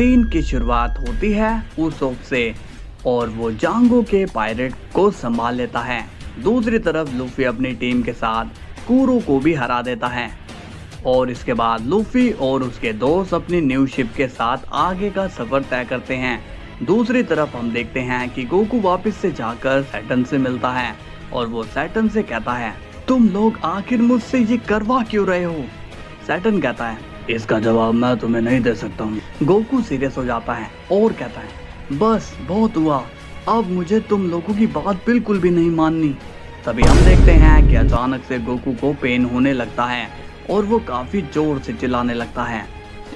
Scene की शुरुआत होती है उसोप से और वो जांगो के पायरेट को संभाल लेता है। दूसरी तरफ लूफी अपनी टीम के साथ कुरो को भी हरा देता है और इसके बाद लूफी और उसके दोस्त अपनी न्यू शिप के साथ आगे का सफर तय करते हैं। दूसरी तरफ हम देखते हैं कि गोकू वापस से जाकर सैटर्न से मिलता है और वो सैटर्न से कहता है, तुम लोग आखिर मुझसे ये करवा क्यों रहे हो? सैटर्न कहता है, इसका जवाब मैं तुम्हें नहीं दे सकता हूँ। गोकू सीरियस हो जाता है और कहता है, बस बहुत हुआ, अब मुझे तुम लोगों की बात बिल्कुल भी नहीं माननी। तभी हम देखते हैं कि अचानक से गोकू को पेन होने लगता है और वो काफी जोर से चिल्लाने लगता है।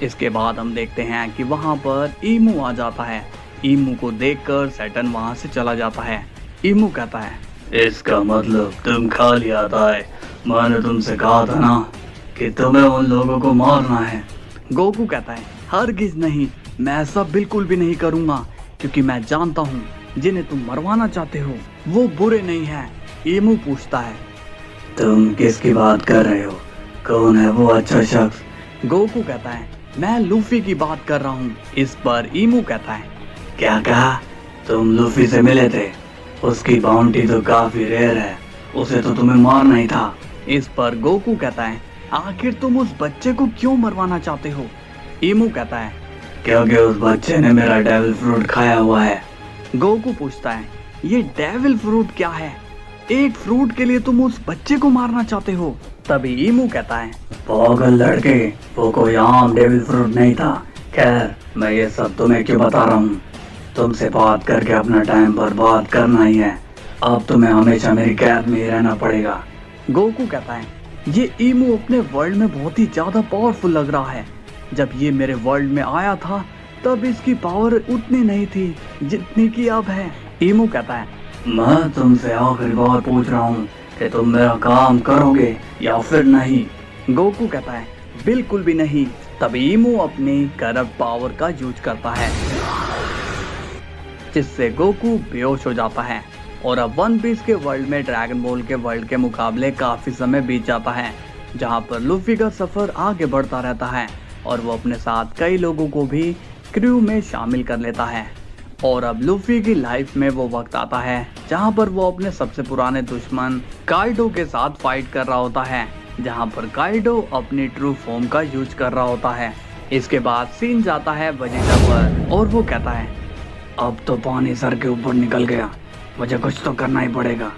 इसके बाद हम देखते हैं कि वहाँ पर ईमू आ जाता है। ईमू को देखकर सैटर्न वहाँ से चला जाता है। ईमू कहता है, इसका मतलब तुम खाली आता है। मैंने तुमसे कहा था ना कि तुम्हें उन लोगों को मारना है। गोकू कहता है, हरगिज नहीं, मैं ऐसा बिल्कुल भी नहीं करूँगा क्योंकि मैं जानता हूँ जिन्हें तुम मरवाना चाहते हो वो बुरे नहीं है। ईमू पूछता है, तुम किसकी बात कर रहे हो? कौन है वो अच्छा शख्स? गोकू कहता है, मैं लूफी की बात कर रहा हूँ। इस पर ईमू कहता है, क्या कहा? तुम लूफी से मिले थे? उसकी बाउंटी तो काफी रेयर है, उसे तो तुम्हें मारना ही था। इस पर गोकू कहता है, आखिर तुम उस बच्चे को क्यों मरवाना चाहते हो? ईमू कहता है, क्योंकि उस बच्चे ने मेरा डेविल फ्रूट खाया हुआ है। गोकू पूछता है, ये डेविल फ्रूट क्या है? एक फ्रूट के लिए तुम उस बच्चे को मारना चाहते हो? तभी ईमू कहता है, पागल लड़के, वो कोई आम डेविल फ्रूट नहीं था। खैर, मैं ये सब तुम्हें क्यों बता रहा हूँ? तुमसे बात करके अपना टाइम बर्बाद करना ही है। अब तुम्हें हमेशा मेरी कैद में ही रहना पड़ेगा। गोकू कहता है, ये ईमू अपने वर्ल्ड में बहुत ही ज्यादा पावरफुल लग रहा है। जब ये मेरे वर्ल्ड में आया था तब इसकी पावर उतनी नहीं थी जितनी की अब है। ईमू कहता है, मैं तुमसे आखिरी बार पूछ रहा हूँ कि तुम मेरा काम करोगे या फिर नहीं? गोकू कहता है, बिल्कुल भी नहीं। तब ईमू अपनी करप्ट पावर का यूज करता है जिससे गोकू बेहोश हो जाता है और अब वन पीस के वर्ल्ड में ड्रैगन बॉल के वर्ल्ड के मुकाबले काफी समय बीत जाता है, जहां पर लूफी का सफर आगे बढ़ता रहता है और वो अपने साथ कई लोगों को भी क्रू में शामिल कर लेता है। और अब लूफी की लाइफ में वो वक्त आता है जहां पर वो अपने सबसे पुराने दुश्मन काइडो के साथ फाइट कर रहा होता है, जहां पर काइडो अपनी ट्रू फॉर्म का यूज कर रहा होता है। इसके बाद सीन जाता है वेजिटा पर और वो कहता है, अब तो पानी सर के ऊपर निकल गया, मुझे कुछ तो करना ही पड़ेगा।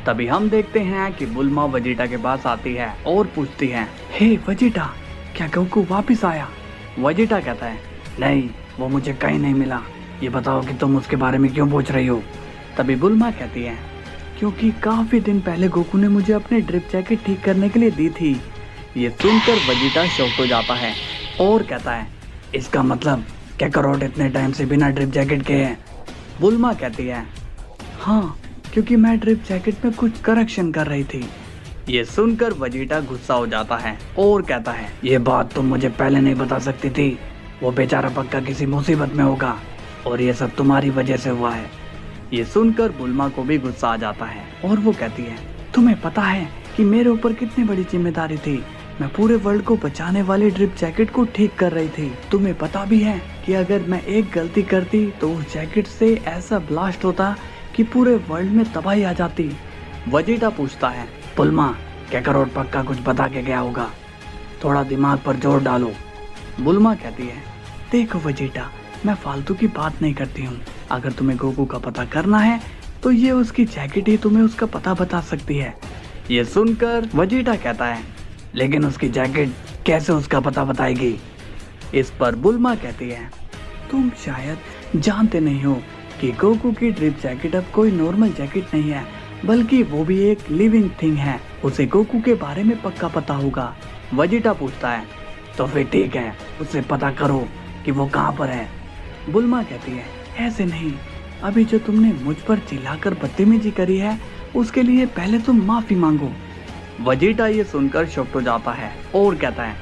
तभी हम देखते हैं कि बुल्मा वेजिटा के पास आती है और पूछती है, हे वेजिटा, क्या गोकू वापस आया? वेजिटा कहता है, नहीं, वो मुझे कहीं नहीं मिला। ये बताओ कि तुम उसके बारे में क्यों पूछ रही हो? तभी बुल्मा कहती है, क्योंकि काफी दिन पहले गोकू ने मुझे अपनी ड्रिप जैकेट ठीक करने के लिए दी थी। ये सुनकर वेजिटा शॉक हो जाता है और कहता है, इसका मतलब कैकरोट इतने टाइम से बिना ड्रिप जैकेट के है? बुल्मा कहती है, हाँ, क्योंकि मैं ड्रिप जैकेट में कुछ करेक्शन कर रही थी। ये सुनकर वेजिटा गुस्सा हो जाता है और कहता है, ये बात तुम मुझे पहले नहीं बता सकती थी। वो बेचारा पक्का किसी मुसीबत में होगा और ये सब तुम्हारी वजह से हुआ है। ये सुनकर बुल्मा को भी गुस्सा आ जाता है और वो कहती है, तुम्हें पता है कि मेरे ऊपर कितनी बड़ी जिम्मेदारी थी? मैं पूरे वर्ल्ड को बचाने वाली ड्रिप जैकेट को ठीक कर रही थी। तुम्हें पता भी है कि अगर मैं एक गलती करती तो उस जैकेट से ऐसा ब्लास्ट होता कि पूरे वर्ल्ड में तबाही आ जाती। वेजिटा पूछता है, बुल्मा, कैकरोट पक्का कुछ बता के गया होगा, थोड़ा दिमाग पर जोर डालो। बुल्मा कहती है, देखो वेजिटा, मैं फालतू की बात नहीं करती हूँ। अगर तुम्हें गोकू का पता करना है तो ये उसकी जैकेट ही तुम्हें उसका पता बता सकती है। ये सुनकर वेजिटा कहता है, लेकिन उसकी जैकेट कैसे उसका पता बताएगी? इस पर बुल्मा कहती है, तुम शायद जानते नहीं हो कि गोकू की ड्रिप जैकेट अब कोई नॉर्मल जैकेट नहीं है, बल्कि वो भी एक लिविंग थिंग है। उसे गोकू के बारे में पक्का पता होगा। वेजिटा पूछता है, तो फिर ठीक है, उससे पता करो कि वो कहाँ पर है। बुल्मा कहती है, ऐसे नहीं, अभी जो तुमने मुझ पर चिल्लाकर बदतमीजी करी है उसके लिए पहले तुम माफी मांगो। वेजिटा ये सुनकर शॉक्ड हो जाता है और कहता है,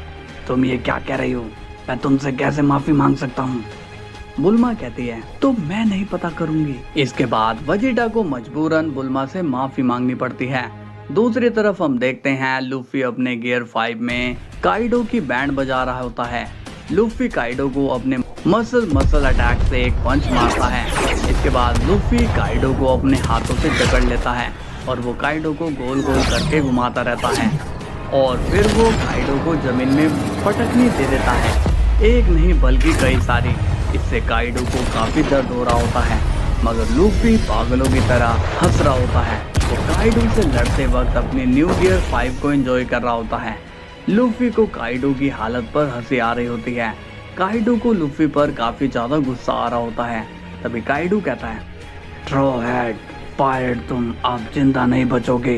तुम ये क्या कह रही हो? मैं तुमसे कैसे माफी मांग सकता हूँ? बुल्मा कहती है, तो मैं नहीं पता करूंगी। इसके बाद वेजिटा को मजबूरन बुल्मा से माफी मांगनी पड़ती है। दूसरी तरफ हम देखते हैं लूफी अपने गियर 5 में काइडो की बैंड बजा रहा होता है लूफी काइडो को अपने मसल अटैक से एक पंच मारता है। इसके बाद लूफी काइडो को अपने हाथों से जकड़ लेता है और वो काइडो को गोल गोल करके घुमाता रहता है और फिर वो काइडो को जमीन में पटकनी दे देता है, एक नहीं बल्कि कई सारी। इससे काइडो को काफी दर्द हो रहा होता है, मगर लूफी पागलों की तरह हंस रहा होता है। वो काइडो से लड़ते वक्त अपनी न्यू गियर 5 को एंजॉय कर रहा होता है। लूफी को काइडो की हालत पर हंसी आ रही होती है। काइडो को लूफी पर काफी ज्यादा गुस्सा आ रहा होता है। तभी काइडो कहता है, स्ट्रॉ हेड पायरेट, तुम अब जिंदा नहीं बचोगे।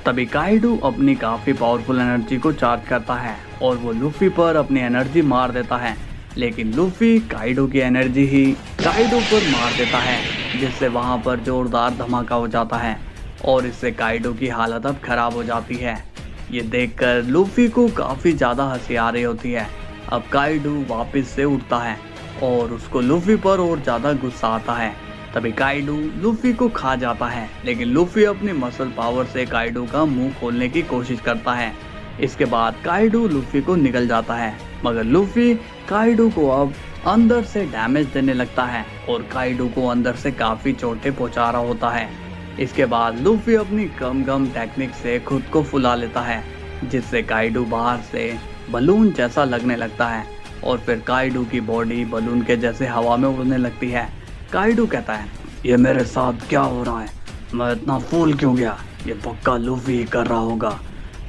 तभी काइडो अपनी काफी पावरफुल एनर्जी को चार्ज करता है और वो लूफी पर अपनी एनर्जी मार देता है, लेकिन लूफी काइडो की एनर्जी ही काइडो पर मार देता है, जिससे वहां पर जोरदार धमाका हो जाता है और इससे काइडो की हालत अब खराब हो जाती है। ये देखकर लूफी को काफी ज्यादा हंसी आ रही होती है। अब काइडो वापस से उठता है और उसको लूफी पर और ज्यादा गुस्सा आता है। तभी काइडो लूफी को खा जाता है, लेकिन लूफी अपनी मसल पावर से काइडो का मुंह खोलने की कोशिश करता है। इसके बाद काइडो लूफी को निकल जाता है, मगर लूफी काइडो को अब अंदर से डैमेज देने लगता है और काइडो को अंदर से काफी चोटें पहुंचा रहा होता है। इसके बाद लूफी अपनी कम गम टेक्निक से खुद को फुला लेता है, जिससे काइडो बाहर से बलून जैसा लगने लगता है और फिर काइडो की बॉडी बलून के जैसे हवा में उड़ने लगती है। काइडो कहता है, ये मेरे साथ क्या हो रहा है, मैं इतना फूल क्यों गया, ये पक्का लूफी ही कर रहा होगा।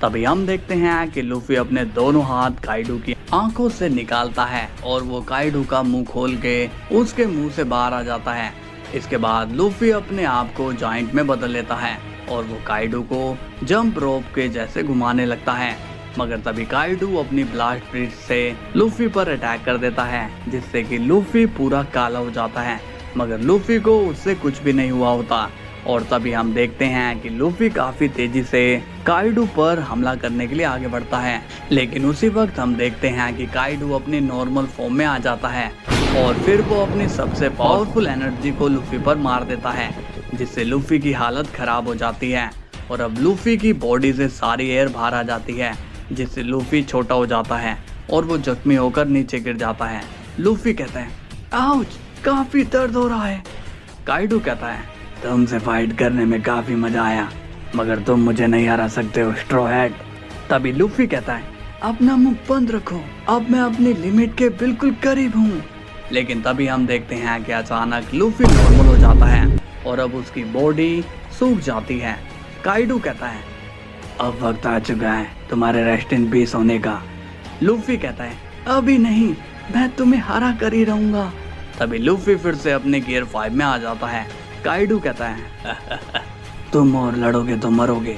तभी हम देखते हैं कि लूफी अपने दोनों हाथ काइडो की आंखों से निकालता है और वो काइडो का मुंह खोल के उसके मुंह से बाहर आ जाता है। इसके बाद लूफी अपने आप को जाइंट में बदल लेता है और वो काइडो को जंप रोप के जैसे घुमाने लगता है, मगर तभी काइडो अपनी ब्लास्ट ब्रिज से लूफी पर अटैक कर देता है, जिससे कि लूफी पूरा काला हो जाता है, मगर लूफी को उससे कुछ भी नहीं हुआ होता। और तभी हम देखते हैं कि लूफी काफी तेजी से काइडो पर हमला करने के लिए आगे बढ़ता है, लेकिन उसी वक्त हम देखते हैं कि काइडो अपनी नॉर्मल फॉर्म में आ जाता है और फिर वो अपनी सबसे पावरफुल एनर्जी को लूफी पर मार देता है, जिससे लूफी की हालत खराब हो जाती है और अब लूफी की बॉडी से सारी एयर बाहर आ जाती है, जिससे लूफी छोटा हो जाता है और वो जख्मी होकर नीचे गिर जाता है। लूफी कहता है, आउच, काफी दर्द हो रहा है। काइडो कहता है, तुमसे फाइट करने में काफी मजा आया, मगर तुम मुझे नहीं हरा सकते हो स्ट्रॉ हेड। तभी लूफी कहता है, अपना मुंह बंद रखो, अब मैं अपनी लिमिट के बिल्कुल करीब हूँ। लेकिन तभी हम देखते हैं कि अचानक लूफी नॉर्मल हो जाता है और अब उसकी बॉडी सूख जाती है। काइडो कहता है, अब वक्त आ चुका है तुम्हारे रेस्ट इन पीस होने का। लूफी कहता है, अभी नहीं, मैं तुम्हें हरा कर ही रहूंगा। तभी लूफी फिर से अपने गियर 5 में आ जाता है। काइडो कहता है, तुम और लड़ोगे तो मरोगे।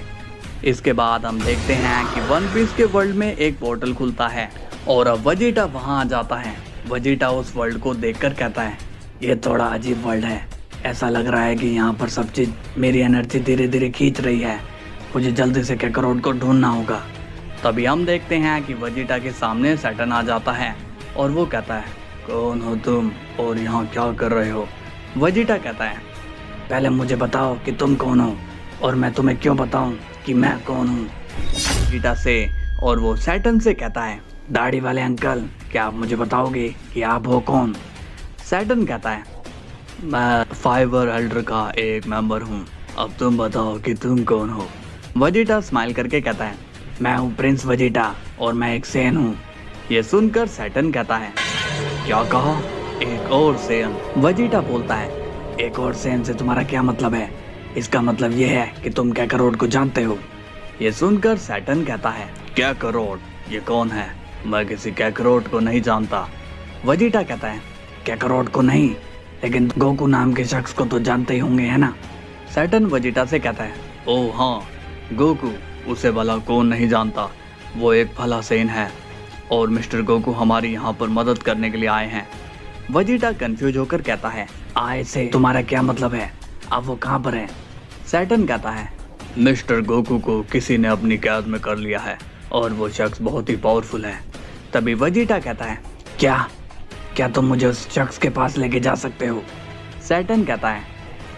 इसके बाद हम देखते हैं कि वन पीस के वर्ल्ड में एक पोर्टल खुलता है और अब वेजिटा वहां आ जाता है। वेजिटा उस वर्ल्ड को देखकर कहता है, ये थोड़ा अजीब वर्ल्ड है, ऐसा लग रहा है कि यहाँ पर सब चीज मेरी एनर्जी धीरे धीरे खींच रही है, मुझे जल्दी से कैकरोट को ढूंढना होगा। तभी हम देखते हैं कि वेजिटा के सामने सैटर्न आ जाता है और वो कहता है, कौन हो तुम और यहाँ क्या कर रहे हो। वेजिटा कहता है, पहले मुझे बताओ कि तुम कौन हो और मैं तुम्हें क्यों बताऊं कि मैं कौन हूँ। वेजिटा से और वो सैटर्न से कहता है, दाढ़ी वाले अंकल, क्या आप मुझे बताओगे कि आप हो कौन। सैटर्न कहता है, मैं फाइबर एल्डर का एक मेंबर हूँ, अब तुम बताओ कि तुम कौन हो। वेजिटा स्माइल करके कहता है, मैं हूँ प्रिंस वेजिटा और मैं एक सेन हूँ। ये सुनकर सैटर्न कहता है, क्या कहा, एक और सेन। वेजिटा बोलता है, एक और सेन से तुम्हारा क्या मतलब है, इसका मतलब ये है कि तुम कैकरोट को जानते हो। ये सुनकर सैटर्न कहता है, कैकरोट, ये कौन है, मैं किसी कैकरोट को नहीं जानता। वेजिटा कहता है, कैकरोट को नहीं, लेकिन गोकू नाम के शख्स को तो जानते ही होंगे, है ना। सैटर्न वेजिटा से कहता है, ओह हाँ, गोकू, उसे भला कौन नहीं जानता, वो एक भला सेन है और मिस्टर गोकू हमारी यहाँ पर मदद करने के लिए आए हैं। वेजिटा कंफ्यूज होकर कहता है, आए से तुम्हारा क्या मतलब है, अब वो कहाँ पर है। सैटर्न कहता है, मिस्टर गोकू को किसी ने अपनी कैद में कर लिया है और वो शख्स बहुत ही पावरफुल है। तभी वेजिटा कहता है, क्या तुम मुझे उस शख्स के पास लेके जा सकते हो। सैटर्न कहता है,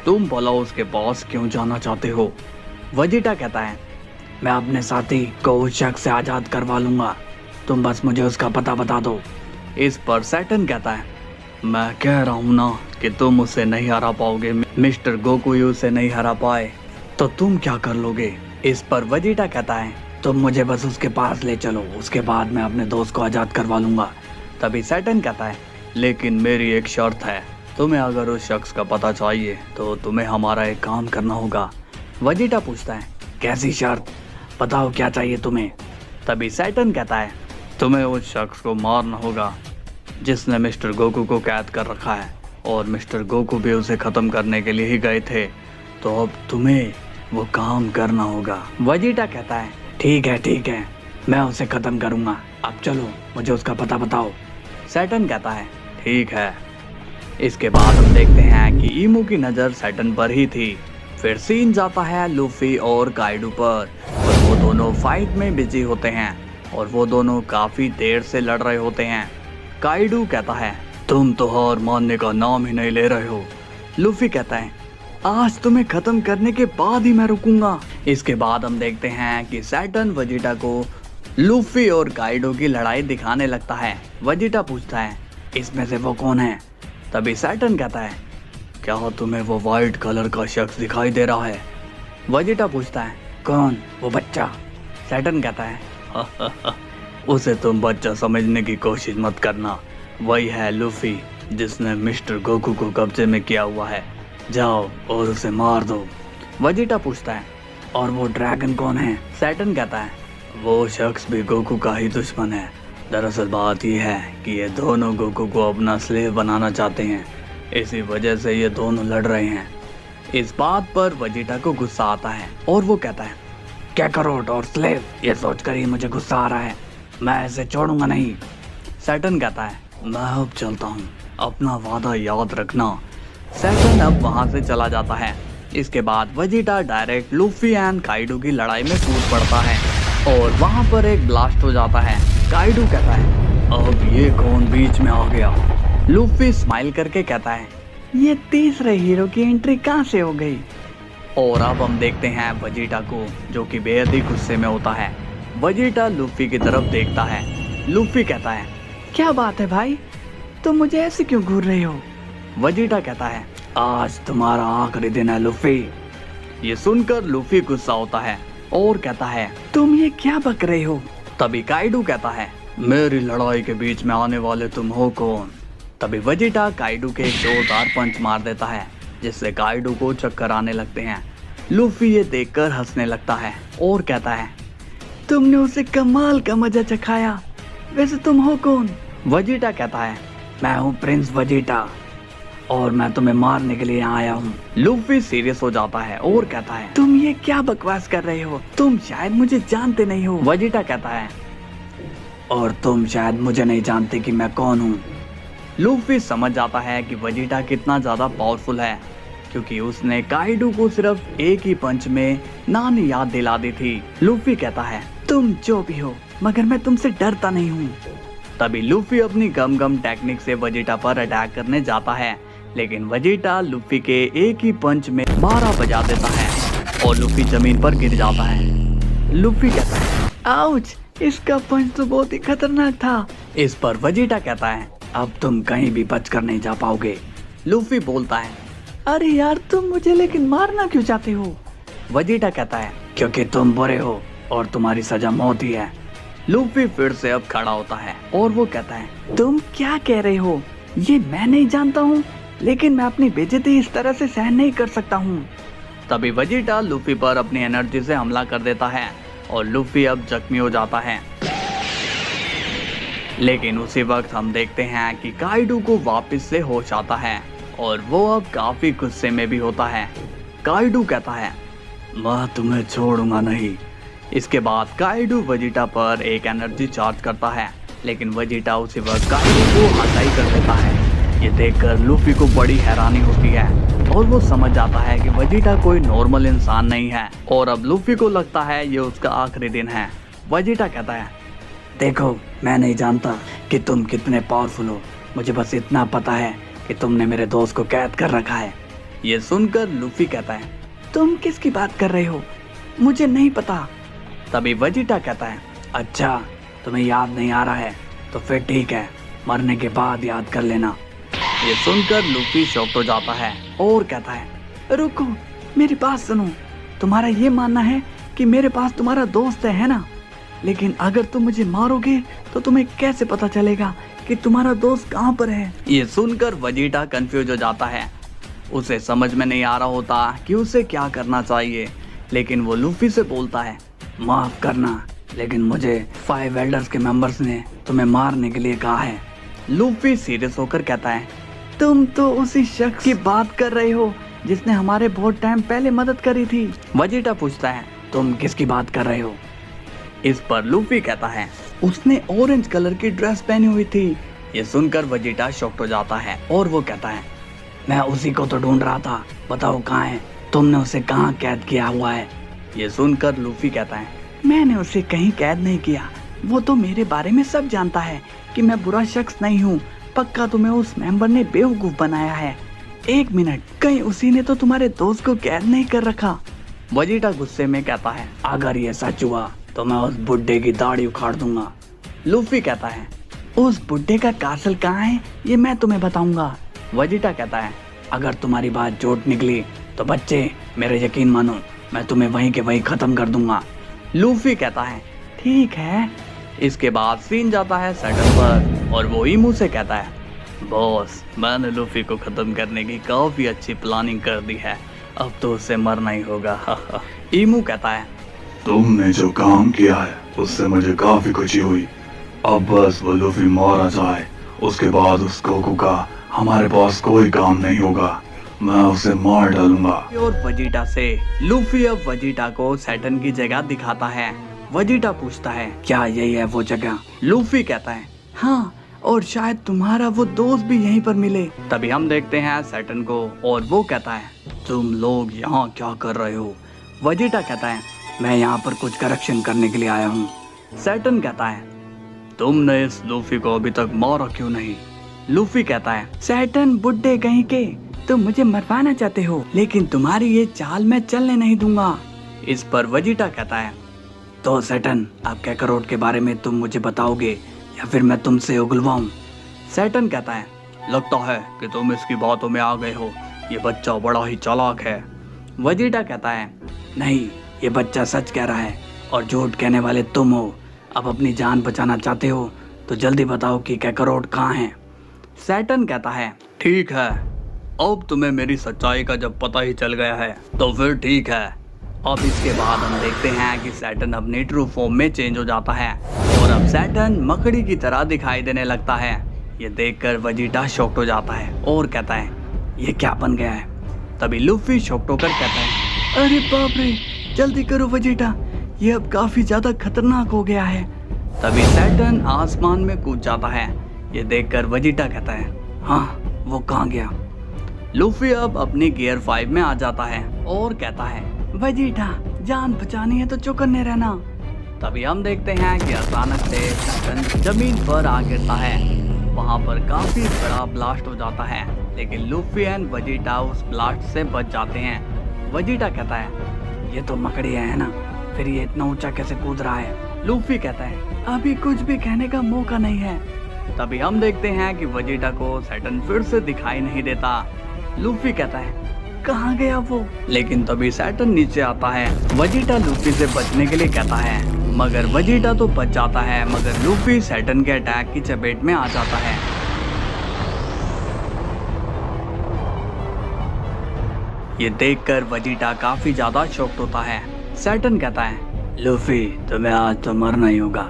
तुम भला उसके पास क्यों जाना चाहते हो। वेजिटा कहता है, मैं अपने साथी को उस शख्स से आज़ाद करवा लूंगा, तुम बस मुझे उसका पता बता दो। इस पर सैटर्न कहता है, मैं कह रहा हूँ ना कि तुम उसे नहीं हरा पाओगे। मिस्टर गोकुयू उसे नहीं हरा पाए तो तुम क्या कर लोगे। इस पर वेजिटा कहता है, तुम मुझे बस उसके पास ले चलो, उसके बाद मैं अपने दोस्त को आज़ाद करवा लूँगा। तभी सैटर्न कहता है, लेकिन मेरी एक शर्त है, तुम्हें अगर उस शख्स का पता चाहिए तो तुम्हें हमारा एक काम करना होगा। वेजिटा पूछता है, कैसी शर्त, बताओ क्या चाहिए तुम्हें। तभी सैटर्न कहता है, तुम्हें उस शख्स को मारना होगा जिसने मिस्टर गोकू को कैद कर रखा है, और मिस्टर गोकू भी उसे ख़त्म करने के लिए ही गए थे, तो अब तुम्हें वो काम करना होगा। वेजिटा कहता है, ठीक है, मैं उसे ख़त्म करूँगा, अब चलो मुझे उसका पता बताओ। सैटर्न कहता है, ठीक है। इसके बाद हम देखते हैं कि ईमू की नज़र सैटर्न पर ही थी। फिर सीन जाता है लूफी और काइडू पर, और वो दोनों फाइट में बिजी होते हैं और वो दोनों काफ़ी देर से लड़ रहे होते हैं। काइडू कहता है, तुम तो हार मानने का नाम ही नहीं ले रहे हो। लूफी कहता है, आज तुम्हें खत्म करने के बाद ही मैं रुकूंगा। इसके बाद हम देखते हैं कि सैटर्न वेजिटा को लूफी और काइडो की लड़ाई दिखाने लगता है। वेजिटा पूछता है, इसमें से वो कौन है। तभी सैटर्न कहता है, क्या तुम्हें वो वाइट कलर का शख्स दिखाई दे रहा है। वेजिटा पूछता है, कौन, वो बच्चा। सैटर्न कहता है, उसे तुम बच्चा समझने की कोशिश मत करना, वही है लूफी जिसने मिस्टर गोकू को कब्जे में किया हुआ है, जाओ और उसे मार दो। वेजिटा पूछता है, और वो ड्रैगन कौन है। सैटर्न कहता है, वो शख्स भी गोकू का ही दुश्मन है। दरअसल बात यह है कि ये दोनों गोकू को अपना स्लेव बनाना चाहते हैं, इसी वजह से ये दोनों लड़ रहे हैं। इस बात पर वेजिटा को गुस्सा आता है और वो कहता है, कैकरोट और स्लेव, ये सोचकर ही मुझे गुस्सा आ रहा है, मैं इसे छोड़ूंगा नहीं। सैटर्न कहता है, मैं अब चलता हूँ, अपना वादा याद रखना। सैटर्न अब वहाँ से चला जाता है। इसके बाद वेजिटा डायरेक्ट लूफी एंड काइडू की लड़ाई में कूद पड़ता है और वहाँ पर एक ब्लास्ट हो जाता है। काइडू कहता है, अब ये कौन बीच में आ गया। लूफी स्माइल करके कहता है, ये तीसरे हीरो की एंट्री कहाँ से हो गई। और अब हम देखते हैं वेजिटा को, जो कि बेहद ही गुस्से में होता है। वेजिटा लूफी की तरफ देखता है। लूफी कहता है, क्या बात है भाई, तुम मुझे ऐसे क्यों घूर रहे हो। वेजिटा कहता है, आज तुम्हारा आखिरी दिन है लूफी। ये सुनकर लूफी गुस्सा होता है और कहता है, तुम ये क्या बक रहे हो। तभी काइडू कहता है, मेरी लड़ाई के बीच में आने वाले तुम हो कौन। तभी वेजिटा काइडू के एक जोरदार पंच मार देता है, जिससे काइडू को चक्कर आने लगते हैं। लूफी ये देखकर हंसने लगता है और कहता है, तुमने उसे कमाल का मजा चखाया, वैसे तुम हो कौन। वेजिटा कहता है, मैं हूँ प्रिंस वेजिटा और मैं तुम्हें मारने के लिए आया हूँ। लूफी सीरियस हो जाता है और कहता है, तुम ये क्या बकवास कर रहे हो, तुम शायद मुझे जानते नहीं हो। वेजिटा कहता है, और तुम शायद मुझे नहीं जानते कि मैं कौन हूँ। लूफी समझ जाता है कि वेजिटा कितना ज्यादा पावरफुल है, क्योंकि उसने काइडू को सिर्फ एक ही पंच में नानी याद दिला दी थी। लूफी कहता है, तुम जो भी हो, मगर मैं तुमसे डरता नहीं हूँ। तभी लूफी अपनी गम गम टेक्निक से वेजिटा पर अटैक करने जाता है, लेकिन वेजिटा लूफी के एक ही पंच में 12 बजा देता है और लूफी जमीन पर गिर जाता है। लूफी कहता है, आउच, इसका पंच तो बहुत ही खतरनाक था। इस पर वेजिटा कहता है, अब तुम कहीं भी बचकर नहीं जा पाओगे। लूफी बोलता है, अरे यार तुम मुझे लेकिन मारना क्यों चाहते हो। वेजिटा कहता है, क्योंकि तुम बुरे हो और तुम्हारी सजा मौत ही है। लूफी फिर से अब खड़ा होता है और वो कहता है, तुम क्या कह रहे हो, ये मैं नहीं जानता हूँ, लेकिन मैं अपनी बेइज्जती इस तरह से सहन नहीं कर सकता हूँ। तभी वेजिटा लूफी पर अपनी एनर्जी से हमला कर देता है और लूफी अब जख्मी हो जाता है। लेकिन उसी वक्त हम देखते हैं कि काइडू को वापस से होश आता है और वो अब काफी गुस्से में भी होता है। काइडू कहता है, मैं तुम्हें छोड़ूंगा नहीं। इसके बाद काइडू वेजिटा पर एक एनर्जी चार्ज करता है, लेकिन वेजिटा उसी वक्त काइडू को हटाई कर देता है। ये देखकर लूफी को बड़ी हैरानी होती है और वो समझ जाता है कि वेजिटा कोई नॉर्मल इंसान नहीं है और अब लूफी को लगता है ये उसका आखिरी दिन है। वेजिटा कहता है, देखो मैं नहीं जानता कि तुम कितने पावरफुल हो, मुझे बस इतना पता है कि तुमने मेरे दोस्त को कैद कर रखा है। ये सुनकर लूफी कहता है, तुम किसकी बात कर रहे हो, मुझे नहीं पता। तभी वेजिटा कहता है, अच्छा तुम्हें याद नहीं आ रहा है, तो फिर ठीक है, मरने के बाद याद कर लेना। ये सुनकर लूफी शॉक हो जाता है और कहता है रुको, मेरी बात सुनो। तुम्हारा ये मानना है कि मेरे पास तुम्हारा दोस्त है ना? लेकिन अगर तुम मुझे मारोगे तो तुम्हें कैसे पता चलेगा कि तुम्हारा दोस्त कहाँ पर है? ये सुनकर वेजिटा कंफ्यूज हो जाता है। उसे समझ में नहीं आ रहा होता कि उसे क्या करना चाहिए, लेकिन वो लूफी से बोलता है माफ करना, लेकिन मुझे 5 एल्डर्स के मेंबर्स ने तुम्हें मारने के लिए कहा है। लूफी सीरियस होकर कहता है तुम तो उसी शख्स की बात कर रहे हो जिसने हमारे बहुत टाइम पहले मदद करी थी। वेजिटा पूछता है तुम किसकी बात कर रहे हो? इस पर लूफी कहता है उसने ऑरेंज कलर की ड्रेस पहनी हुई थी। ये सुनकर वेजिटा शॉक्ड हो जाता है और वो कहता है मैं उसी को तो ढूंढ रहा था, बताओ कहाँ है? तुमने उसे कहाँ कैद किया हुआ है? ये सुनकर लूफी कहता है मैंने उसे कहीं कैद नहीं किया, वो तो मेरे बारे में सब जानता है कि मैं बुरा शख्स नहीं हूँ। पक्का तुम्हें उस मेंबर ने बेवकूफ बनाया है। एक मिनट, कहीं उसी ने तो तुम्हारे दोस्त को कैद नहीं कर रखा? वेजिटा गुस्से में कहता है अगर ये सच हुआ तो मैं उस बुड्ढे की दाढ़ी उखाड़ दूंगा। लूफी कहता है उस बुड्ढे का कासल कहाँ है ये मैं तुम्हें बताऊंगा। वेजिटा कहता है अगर तुम्हारी बात झूठ निकली तो बच्चे मेरे यकीन मानो, मैं तुम्हें वहीं के वहीं खत्म कर दूंगा। लूफी कहता है ठीक है। इसके बाद सीन जाता है सैटर्न पर और वो ईमू से कहता है बॉस, मैंने लूफी को खत्म करने की काफी अच्छी प्लानिंग कर दी है, अब तो उसे मरना ही होगा। ईमू कहता है तुमने जो काम किया है उससे मुझे काफी खुशी हुई। अब बस वो लूफी मारा जाए, उसके बाद उस गोकू का हमारे पास कोई काम नहीं होगा, मैं उसे मार डालूंगा। और वेजिटा से लूफी अब वेजिटा को सैटर्न की जगह दिखाता है। वेजिटा पूछता है क्या यही है वो जगह? लूफी कहता है हाँ, और शायद तुम्हारा वो दोस्त भी यहीं पर मिले। तभी हम देखते हैं सैटर्न को और वो कहता है तुम लोग यहाँ क्या कर रहे हो? वेजिटा कहता है मैं यहाँ पर कुछ करेक्शन करने के लिए आया हूँ। सैटर्न कहता है तुमने इस लूफी को अभी तक मारा क्यों नहीं? लूफी कहता है सैटर्न बुड्ढे कहीं के, तुम मुझे मरवाना चाहते हो, लेकिन तुम्हारी ये चाल मैं चलने नहीं दूंगा। इस पर वेजिटा कहता है तो सैटर्न अब कैकरोट के बारे में तुम मुझे बताओगे या फिर मैं तुमसे उगलवाऊं? सैटर्न कहता है लगता है कि तुम इसकी बातों में आ गए हो, ये बच्चा बड़ा ही चालाक है। वेजिटा कहता है नहीं, ये बच्चा सच कह रहा है और झूठ कहने वाले तुम हो। अब अपनी जान बचाना चाहते हो तो जल्दी बताओ कि कैकरोट कहाँ है? सैटर्न कहता है ठीक है, अब तुम्हें मेरी सच्चाई का जब पता ही चल गया है तो फिर ठीक है। अब इसके बाद हम देखते हैं कि सैटर्न अपनी ट्रू फॉर्म में चेंज हो जाता है और अब सैटर्न मकड़ी की तरह दिखाई देने लगता है। ये देखकर वेजिटा शॉक्ड हो जाता है और कहता है ये क्या बन गया है? तभी लूफी शॉक्ड होकर कहता है अरे बाप रे, जल्दी करो वेजिटा, ये अब काफी ज्यादा खतरनाक हो गया है। तभी सैटर्न आसमान में कूद जाता है। ये देखकर वेजिटा कहता है हाँ, वो कहाँ गया? लूफी अब अपनी गियर 5 में आ जाता है और कहता है वेजिटा, जान बचानी है तो चौकन्ने रहना। तभी हम देखते हैं कि अचानक से सैटर्न जमीन पर आ गिरता है। वहाँ पर काफी बड़ा ब्लास्ट हो जाता है, लेकिन लूफी एंड वेजिटा उस ब्लास्ट से बच जाते हैं। वेजिटा कहता है ये तो मकड़िया है ना, फिर ये इतना ऊंचा कैसे कूद रहा है? लूफी कहता है अभी कुछ भी कहने का मौका नहीं है। तभी हम देखते हैं कि वेजिटा को सैटर्न फिर से दिखाई नहीं देता। लूफी कहता है कहाँ गया वो? लेकिन तभी सैटर्न नीचे आता है। वेजिटा लूफी से बचने के लिए कहता है, मगर वेजिटा तो बच जाता है, मगर लूफी सैटर्न के अटैक की चपेट में आ जाता है। ये देखकर वेजिटा काफी ज्यादा शॉक्ड होता है। सैटर्न कहता है लूफी, तुम्हें आज तो मरना ही होगा।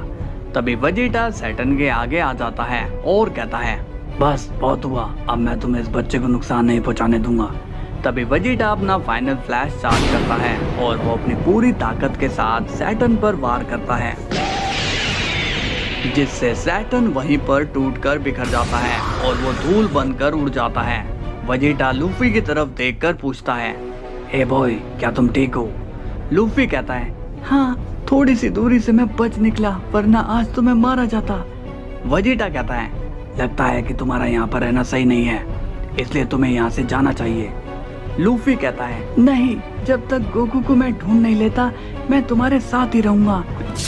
तभी वेजिटा सैटर्न के आगे आ जाता है और कहता है बस बहुत हुआ, अब मैं तुम्हें इस बच्चे को नुकसान नहीं पहुंचाने दूंगा। तभी वेजिटा अपना फाइनल फ्लैश चार्ज करता है और वो अपनी पूरी ताकत के साथ सैटर्न पर वार करता है, जिससे सैटर्न वहीं पर टूटकर बिखर जाता है और वो धूल बनकर उड़ जाता है। वेजिटा लूफी की तरफ देखकर पूछता है हे बॉय, क्या तुम ठीक हो? लूफी कहता है हाँ, थोड़ी सी दूरी से मैं बच निकला, वरना आज तो मैं मारा जाता। वेजिटा कहता है लगता है कि तुम्हारा यहाँ पर रहना सही नहीं है, इसलिए तुम्हें यहाँ से जाना चाहिए। लूफी कहता है नहीं, जब तक गोकू को मैं ढूंढ नहीं लेता मैं तुम्हारे साथ ही रहूंगा।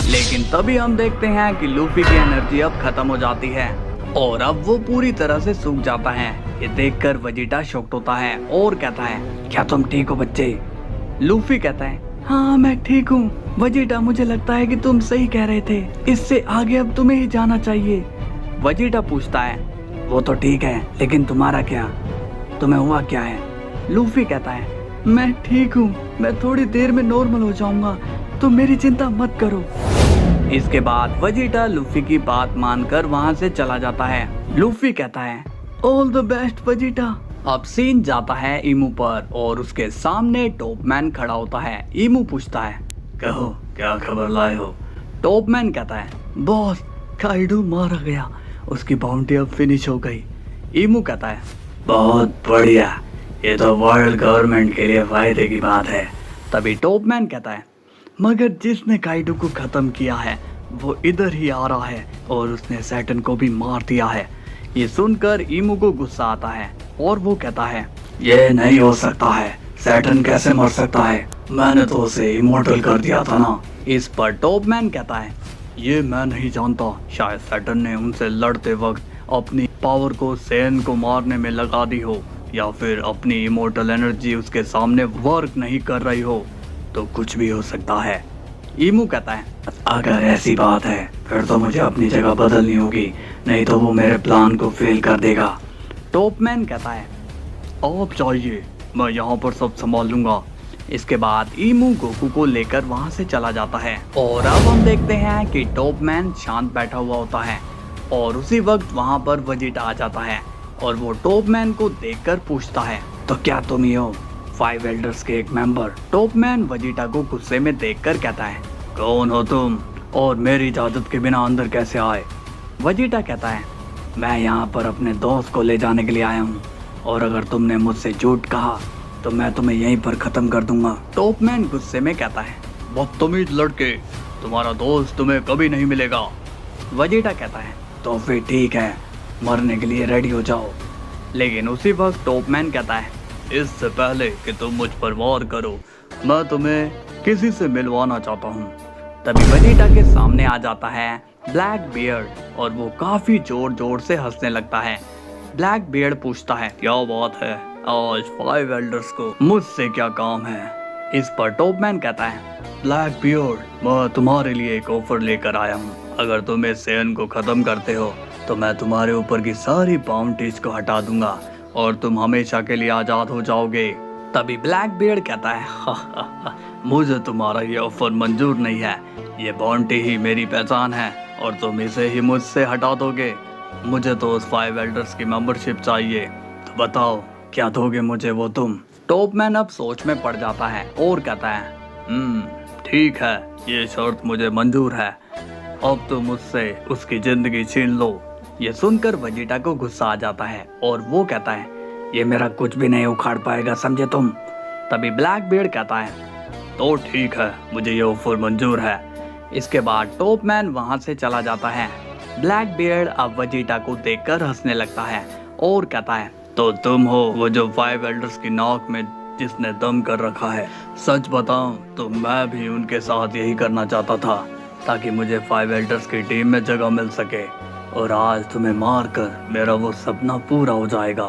लेकिन तभी हम देखते हैं कि लूफी की एनर्जी अब खत्म हो जाती है और अब वो पूरी तरह से सूख जाता है। ये देखकर वेजिटा शॉक्ड होता है और कहता है, क्या तुम ठीक हो बच्चे? लूफी कहता है, हाँ मैं ठीक हूँ वेजिटा, मुझे लगता है कि तुम सही कह रहे थे, इससे आगे अब तुम्हें ही जाना चाहिए। वेजिटा पूछता है, वो तो ठीक है लेकिन तुम्हारा क्या, तुम्हें हुआ क्या है? लूफी कहता है, मैं ठीक हूँ, मैं थोड़ी देर में नॉर्मल हो जाऊंगा, तुम मेरी चिंता मत करो। इसके बाद वेजिटा लूफी की बात मानकर वहाँ से चला जाता है। लूफी कहता है, ऑल द बेस्ट वेजिटा। अब सीन जाता है ईमू पर और उसके सामने टॉपमैन खड़ा होता है। ईमू पूछता है, कहो क्या खबर लाए हो? टॉपमैन कहता है, बॉस काइडो मारा गया, उसकी बाउंटी अब फिनिश हो गई। ईमू कहता है, बहुत बढ़िया, ये तो वर्ल्ड गवर्नमेंट के लिए फायदे की बात है। तभी टॉपमैन कहता है, मगर जिसने काइडो को खत्म किया है वो इधर ही आ रहा है और उसने सैटर्न को भी मार दिया है। ये सुनकर ईमू को गुस्सा आता है और वो कहता है, ये नहीं हो सकता है, सैटर्न कैसे मर सकता है, मैंने तो उसे इमॉर्टल कर दिया था ना। इस पर टॉपमैन कहता है, ये मैं नहीं जानता, शायद सैटर्न ने उनसे लड़ते वक्त अपनी पावर को सेन को मारने में लगा दी हो, या फिर अपनी इमॉर्टल एनर्जी उसके सामने वर्क नहीं कर रही हो, तो कुछ भी हो सकता है। ईमू कहता है, अगर ऐसी बात है फिर तो मुझे अपनी जगह बदलनी होगी, नहीं तो वो मेरे प्लान को फेल कर देगा। टॉपमैन कहता है, आप चाहिए, मैं यहाँ पर सब संभाल लूंगा। इसके बाद ईमू गोकू को लेकर वहाँ से चला जाता है और अब हम देखते हैं कि टॉपमैन शांत बैठा हुआ होता है और उसी वक्त वहाँ पर वेजिटा आ जाता है और वो टॉपमैन को देखकर पूछता है, तो क्या तुम ही हो 5 एल्डर्स के एक मेंबर? टॉपमैन वेजिटा को गुस्से में देखकर कहता है, कौन हो तुम और मेरी इजाजत के बिना अंदर कैसे आए? वेजिटा कहता है, मैं यहाँ पर अपने दोस्त को ले जाने के लिए आया हूँ और अगर तुमने मुझसे झूठ कहा तो मैं तुम्हें यहीं पर खत्म कर दूंगा। टॉपमैन गुस्से में कहता है, बदतमीज लड़के, तुम्हारा दोस्त तुम्हें कभी नहीं मिलेगा। वेजिटा कहता है, तो फिर ठीक है, मरने के लिए रेडी हो जाओ। लेकिन उसी वक्त टॉपमैन कहता है, इससे पहले कि तुम मुझ पर वार करो, मैं तुम्हें किसी से मिलवाना चाहता हूँ। तभी वेजिटा के सामने आ जाता है ब्लैक बियर्ड और वो काफी जोर जोर से हंसने लगता है। ब्लैक बियर्ड पूछता है, क्या बात है, आज 5 एल्डर्स को मुझसे क्या काम है? इस पर टॉपमैन कहता है, ब्लैक बियर्ड, मैं तुम्हारे लिए एक ऑफर लेकर आया हूँ, अगर तुम इस सेन को खत्म करते हो तो मैं तुम्हारे ऊपर की सारी बाउंटीज को हटा दूंगा और तुम हमेशा के लिए आजाद हो जाओगे। तभी ब्लैक बियर्ड कहता है, हा, मुझे तुम्हारा ये ऑफर मंजूर नहीं है, ये बाउंटी ही मेरी पहचान है और तुम इसे ही मुझसे हटा दोगे। मुझे तो उस 5 एल्डर्स की मेंबरशिप चाहिए, तो बताओ क्या दोगे मुझे वो तुम? टॉपमैन अब सोच में पड़ जाता है और कहता है, ठीक है, ये शर्त मुझे मंजूर है, अब तुम मुझसे उसकी जिंदगी छीन लो। ये सुनकर वेजिटा को गुस्सा आ जाता है और वो कहता है, ये मेरा कुछ भी नहीं उखाड़ पाएगा, समझे तुम? तभी ब्लैक बियर्ड कहता है, तो ठीक है, मुझे ये ऑफर मंजूर है। इसके बाद टॉपमैन वहां से चला जाता है। ब्लैक बियर्ड अब वेजिटा को देखकर हंसने लगता है और कहता है, तो तुम हो वो जो 5 एल्डर्स की नाक में जिसने दम कर रखा है? सच बताऊं तो मैं भी उनके साथ यही करना चाहता था ताकि मुझे 5 एल्डर्स की टीम में जगह मिल सके, और आज तुम्हें मारकर मेरा वो सपना पूरा हो जाएगा।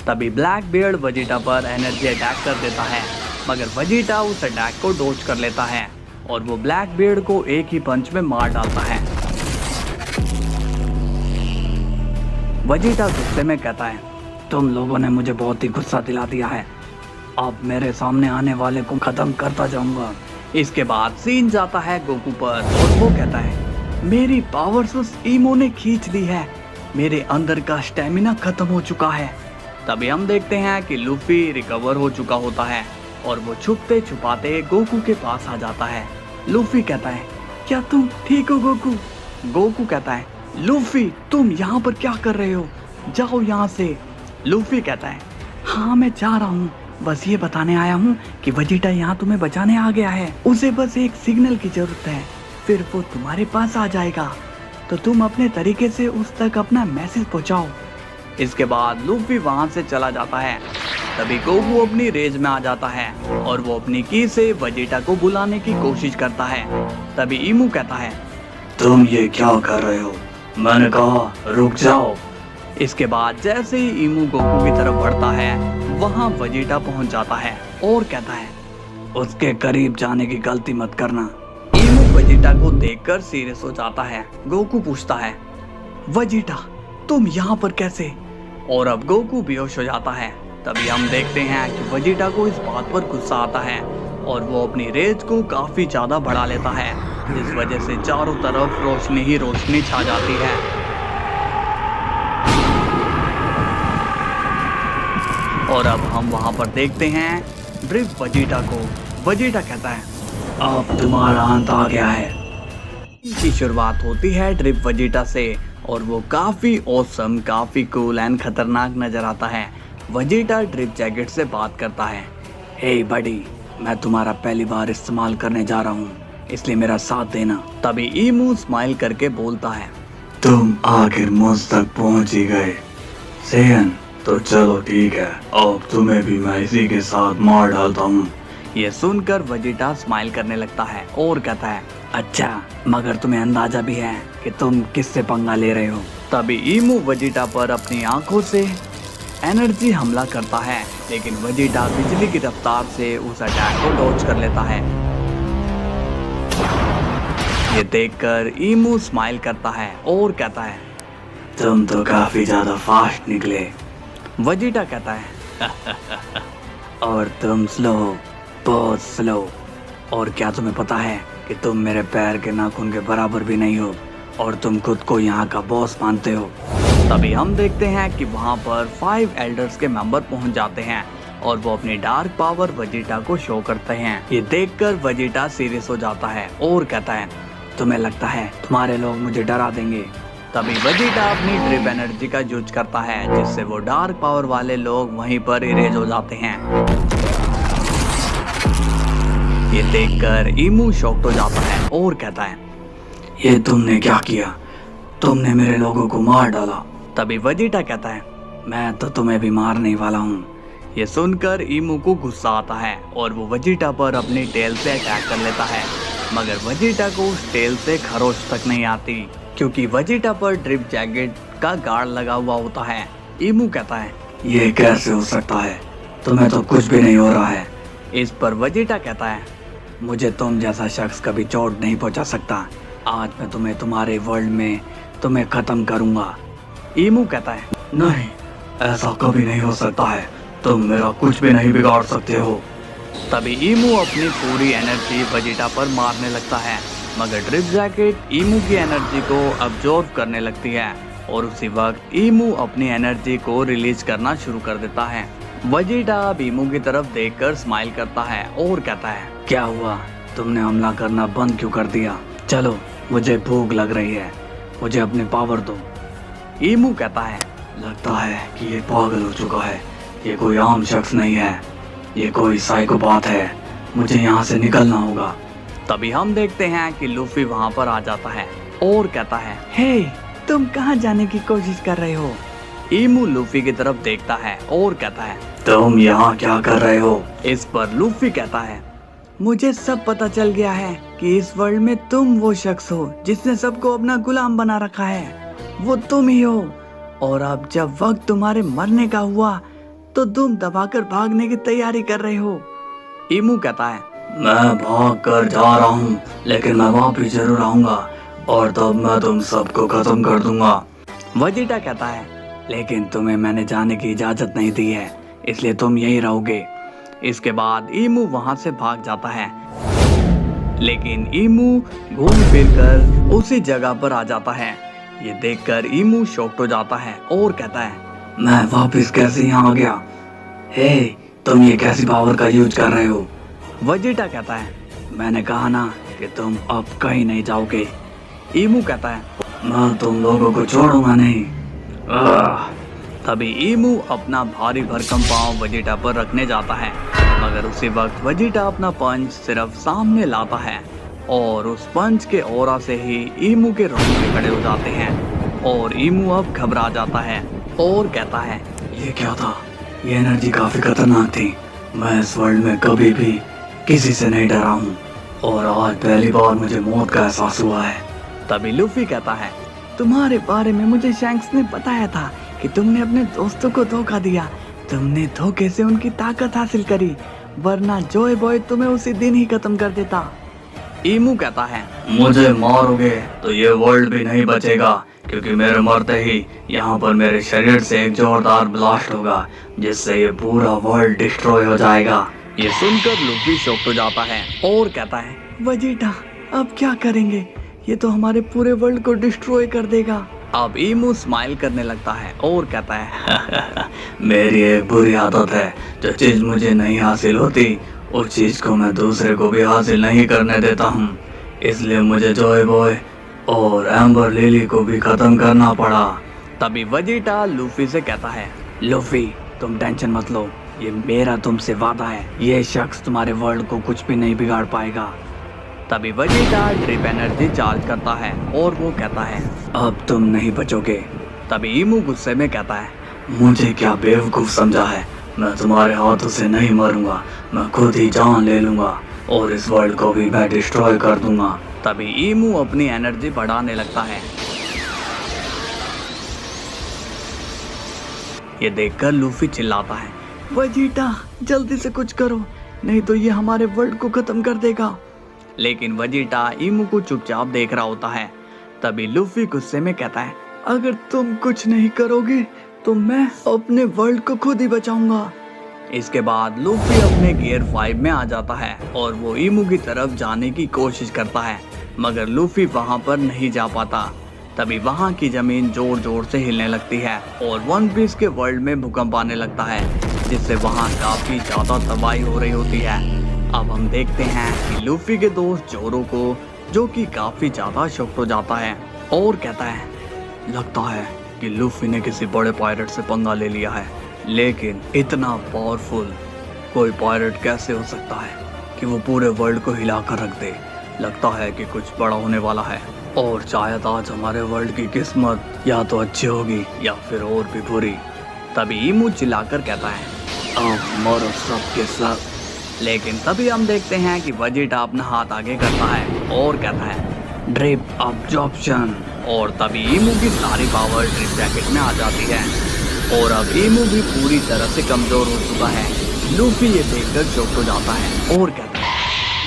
तभी ब्लैक बियर्ड वेजिटा पर एनर्जी अटैक कर देता है, मगर वेजिटा उस अटैक को डॉज कर लेता है और वो ब्लैक बियर्ड को एक ही पंच में मार डालता है। वेजिटा गुस्से में कहता है, तुम लोगों ने मुझे बहुत ही गुस्सा दिला दिया है, अब मेरे सामने आने वाले को खत्म करता जाऊंगा। इसके बाद सीन जाता है गोकू पर और वो कहता है, मेरी पावर्स उस ईमो ने खींच ली है, मेरे अंदर का स्टेमिना खत्म हो चुका है। तभी हम देखते हैं कि लूफी रिकवर हो चुका होता है और वो छुपते छुपाते गोकू के पास आ जाता है। लूफी कहता है, क्या तुम ठीक हो गोकू? गोकू कहता है, लूफी तुम यहाँ पर क्या कर रहे हो, जाओ यहाँ से। लूफी कहता है, हाँ मैं जा रहा हूँ, बस ये बताने आया हूँ कि वेजिटा यहाँ तुम्हें बचाने आ गया है, उसे बस एक सिग्नल की जरूरत है, फिर वो तुम्हारे पास आ जाएगा, तो तुम अपने तरीके से उस तक अपना मैसेज पहुँचाओ। इसके बाद लूफी वहाँ से चला जाता है। तभी गोकू अपनी रेंज में आ जाता है और वो अपनी की से वेजिटा को बुलाने की कोशिश करता है। तभी ईमू कहता है, तुम ये क्या कर रहे हो, मैंने कहा रुक जाओ। इसके बाद जैसे ही ईमू गोकू की तरफ बढ़ता है वहाँ वेजिटा पहुंच जाता है और कहता है उसके करीब जाने की गलती मत करना। ईमू वेजिटा को देखकर सीरियस हो जाता है। गोकू पूछता है वेजिटा तुम यहाँ पर कैसे? और अब गोकू बेहोश हो जाता है। तभी हम देखते हैं कि वेजिटा को इस बात पर गुस्सा आता है और वो अपनी रेज को काफी ज्यादा बढ़ा लेता है, जिस वजह से चारों तरफ रोशनी ही रोशनी छा जाती है। और अब हम वहां पर देखते हैं ड्रिप वेजिटा को। वेजिटा कहता है अब तुम्हारा अंत आ गया है। इनकी शुरुआत होती है ड्रिप वेजिटा से और वो काफी औसम, काफी कूल एंड खतरनाक नजर आता है। वेजिटा ड्रिप जैकेट से बात करता है हे बडी, मैं तुम्हारा पहली बार इस्तेमाल करने जा रहा हूँ, इसलिए मेरा साथ देना। तभी ईमू स्माइल करके बोलता है तुम आखिर मुझ तक पहुंच ही गए सेयन, तो चलो ठीक है, अब तुम्हें भी मैं इसी के साथ मार डालता हूँ। ये सुनकर वेजिटा स्माइल करने लगता है और कहता है अच्छा, मगर तुम्हें अंदाजा भी है कि तुम किससे पंगा ले रहे हो। तभी ईमू वेजिटा पर अपनी आंखों से एनर्जी हमला करता है, लेकिन वेजिटा बिजली की रफ्तार से उस अटैक को डॉज कर लेता है। ये देखकर ईमू स्माइल करता है और कहता है तुम तो काफी ज्यादा फास्ट निकले। वेजिटा कहता है और तुम स्लो हो, बहुत स्लो। और क्या तुम्हें पता है कि तुम मेरे पैर के नाखून के बराबर भी नहीं हो और तुम खुद को यहाँ का बॉस मानते हो। तभी हम देखते हैं कि वहाँ पर 5 एल्डर्स के मेंबर पहुँच जाते हैं और वो अपनी डार्क पावर वेजिटा को शो करते हैं। ये देखकर वेजिटा सीरियस हो जाता है और कहता है तुम्हें लगता है तुम्हारे लोग मुझे डरा देंगे? तभी वेजिटा अपनी ड्रिप एनर्जी का यूज करता है, जिससे वो डार्क पावर वाले लोग वहीं पर इरेज हो जाते हैं। ये देखकर ईमू शॉक्ड हो जाता है और कहता है ये तुमने क्या किया? तुमने मेरे लोगों को मार डाला। तभी वेजिटा कहता है मैं तो तुम्हें भी मारने वाला हूँ। ये सुनकर ईमू को गुस्सा आता है और वो वेजिटा पर अपनी टेल से अटैक कर लेता है, मगर वेजिटा को उस टेल से खरोच तक नहीं आती, क्योंकि वेजिटा पर ड्रिप जैकेट का गार्ड लगा हुआ होता है। ईमू कहता है ये कैसे हो सकता है? तुम्हें तो कुछ भी नहीं हो रहा है। इस पर वेजिटा कहता है मुझे तुम जैसा शख्स कभी चोट नहीं पहुंचा सकता। आज मैं तुम्हें तुम्हारे वर्ल्ड में तुम्हें खत्म करूंगा। ईमू कहता है नहीं, ऐसा कभी नहीं हो सकता है, तुम मेरा कुछ भी नहीं बिगाड़ सकते हो। तभी ईमू अपनी पूरी एनर्जी वेजिटा पर मारने लगता है, मगर ड्रिप जैकेट ईमू की एनर्जी को अब्जॉर्ब करने लगती है और उसी वक्त ईमू अपनी एनर्जी को रिलीज करना शुरू कर देता है। वेजिटा अब ईमू की तरफ देखकर स्माइल करता है और कहता है क्या हुआ, तुमने हमला करना बंद क्यों कर दिया? चलो, मुझे भूख लग रही है, मुझे अपनी पावर दो। ईमू कहता है लगता है कि ये पागल हो चुका है, ये कोई आम शख्स नहीं है, ये कोई साइकोपाथ है, मुझे यहाँ से निकलना होगा। तभी हम देखते हैं कि लूफी वहाँ पर आ जाता है और कहता है हे, तुम कहाँ जाने की कोशिश कर रहे हो? ईमू लूफी की तरफ देखता है और कहता है तुम यहाँ क्या कर रहे हो? इस पर लूफी कहता है मुझे सब पता चल गया है कि इस वर्ल्ड में तुम वो शख्स हो जिसने सबको अपना गुलाम बना रखा है, वो तुम ही हो। और अब जब वक्त तुम्हारे मरने का हुआ तो तुम दबाकर भागने की तैयारी कर रहे हो। ईमू कहता है मैं भाग कर जा रहा हूँ, लेकिन मैं वापिस जरूर आऊंगा और तब मैं तुम सबको खत्म कर दूंगा। वेजिटा कहता है लेकिन तुम्हें मैंने जाने की इजाजत नहीं दी है, इसलिए तुम यहीं रहोगे। इसके बाद ईमू वहां से भाग जाता है, लेकिन ईमू घूम फिर कर उसी जगह पर आ जाता है। ये देखकर ईमू शॉक्ड हो जाता है और कहता है मैं वापस कैसे यहाँ आ गया? हे, तुम ये कैसी पावर का यूज कर रहे हो? वेजिटा कहता है मैंने कहा ना कि तुम अब कहीं नहीं जाओगे। ईमू कहता है मैं तुम लोगों को छोड़ूंगा नहीं। तभी ईमू अपना भारी भरकम पांव वेजिटा पर रखने जाता है, मगर उसी वक्त वेजिटा अपना पंच सिर्फ सामने लाता है और उस पंच के ऑरा से ही ईमू के रोंगटे खड़े हो जाते हैं और ईमू अब घबरा जाता है और कहता है ये क्या था? ये एनर्जी काफी खतरनाक थी, मैं इस वर्ल्ड में कभी भी किसी से नहीं डरा हूँ और आज पहली बार मुझे मौत का एहसास हुआ है। तभी लूफी कहता है तुम्हारे बारे में मुझे शैंक्स ने बताया था कि तुमने अपने दोस्तों को धोखा दिया। तुमने धोखे से उनकी ताकत हासिल करी, वरना जॉय बॉय तुम्हें उसी दिन ही खत्म कर देता। ईमू कहता है, मुझे मारोगे तो ये वर्ल्ड भी नहीं बचेगा, क्योंकि मेरे मरते ही यहाँ पर मेरे शरीर से एक जोरदार ब्लास्ट होगा जिससे ये पूरा वर्ल्ड डिस्ट्रॉय हो जाएगा। ये सुनकर लूफी शॉक्ड हो जाता है और कहता है, वेजिटा अब क्या करेंगे? ये तो हमारे पूरे वर्ल्ड को डिस्ट्रॉय कर देगा। अब ईमू स्माइल करने लगता है और कहता है, मेरी एक बुरी आदत है, जो चीज मुझे नहीं हासिल होती उस चीज को मैं दूसरे को भी हासिल नहीं करने देता हूँ, इसलिए मुझे जॉय बॉय और एम्बर लिली को भी खत्म करना पड़ा। तभी वेजिटा लूफी से कहता है, लूफी तुम टेंशन मत लो, ये मेरा तुमसे वादा है, ये शख्स तुम्हारे वर्ल्ड को कुछ भी नहीं बिगाड़ पाएगा। तभी वेजिटा ड्रिप एनर्जी चार्ज करता है और वो कहता है, अब तुम नहीं बचोगे। तभी ईमू गुस्से में कहता है, मुझे क्या बेवकूफ समझा है, मैं तुम्हारे हाथों से नहीं मरूंगा, मैं खुद ही जान ले लूंगा और इस वर्ल्ड को भी मैं डिस्ट्रॉय कर दूंगा। तभी ईमू अपनी एनर्जी बढ़ाने लगता है। ये देखकर लूफी चिल्लाता है, वेजिटा जल्दी से कुछ करो, नहीं तो ये हमारे वर्ल्ड को खत्म कर देगा। लेकिन वेजिटा ईमू को चुपचाप देख रहा होता है। तभी लूफी गुस्से में कहता है, अगर तुम कुछ नहीं करोगे तो मैं अपने वर्ल्ड को खुद ही बचाऊंगा। इसके बाद लूफी अपने गियर 5 में आ जाता है और वो ईमू की तरफ जाने की कोशिश करता है, मगर लूफी वहां पर नहीं जा पाता। तभी वहां की जमीन जोर जोर से हिलने लगती है और वन पीस के वर्ल्ड में भूकंप आने लगता है, जिससे वहां काफी ज्यादा तबाही हो रही होती है। अब हम देखते हैं कि लूफी के दोस्त जोरो को, जो कि काफी ज्यादा शॉक्ड हो जाता है और कहता है, लगता है कि लूफी ने किसी बड़े पायरेट से पंगा ले लिया है, लेकिन इतना पावरफुल कोई पायरेट कैसे हो सकता है कि वो पूरे वर्ल्ड को हिला कर रख दे। लगता है कि कुछ बड़ा होने वाला है और शायद आज हमारे वर्ल्ड की किस्मत या तो अच्छी होगी या फिर और भी बुरी। तभी ईमू चिल्लाकर कहता है, अब मरो सब के सब। लेकिन तभी हम देखते हैं कि वेजिटा अपना हाथ आगे करता है और कहता है, ड्रिप अब्जॉर्प्शन। और तभी ईमू की सारी पावर ड्रिप जैकेट में आ जाती है और अब ईमू भी पूरी तरह से कमजोर हो चुका है। लूफी ये देखकर शॉक्ड हो जाता है और कहता है,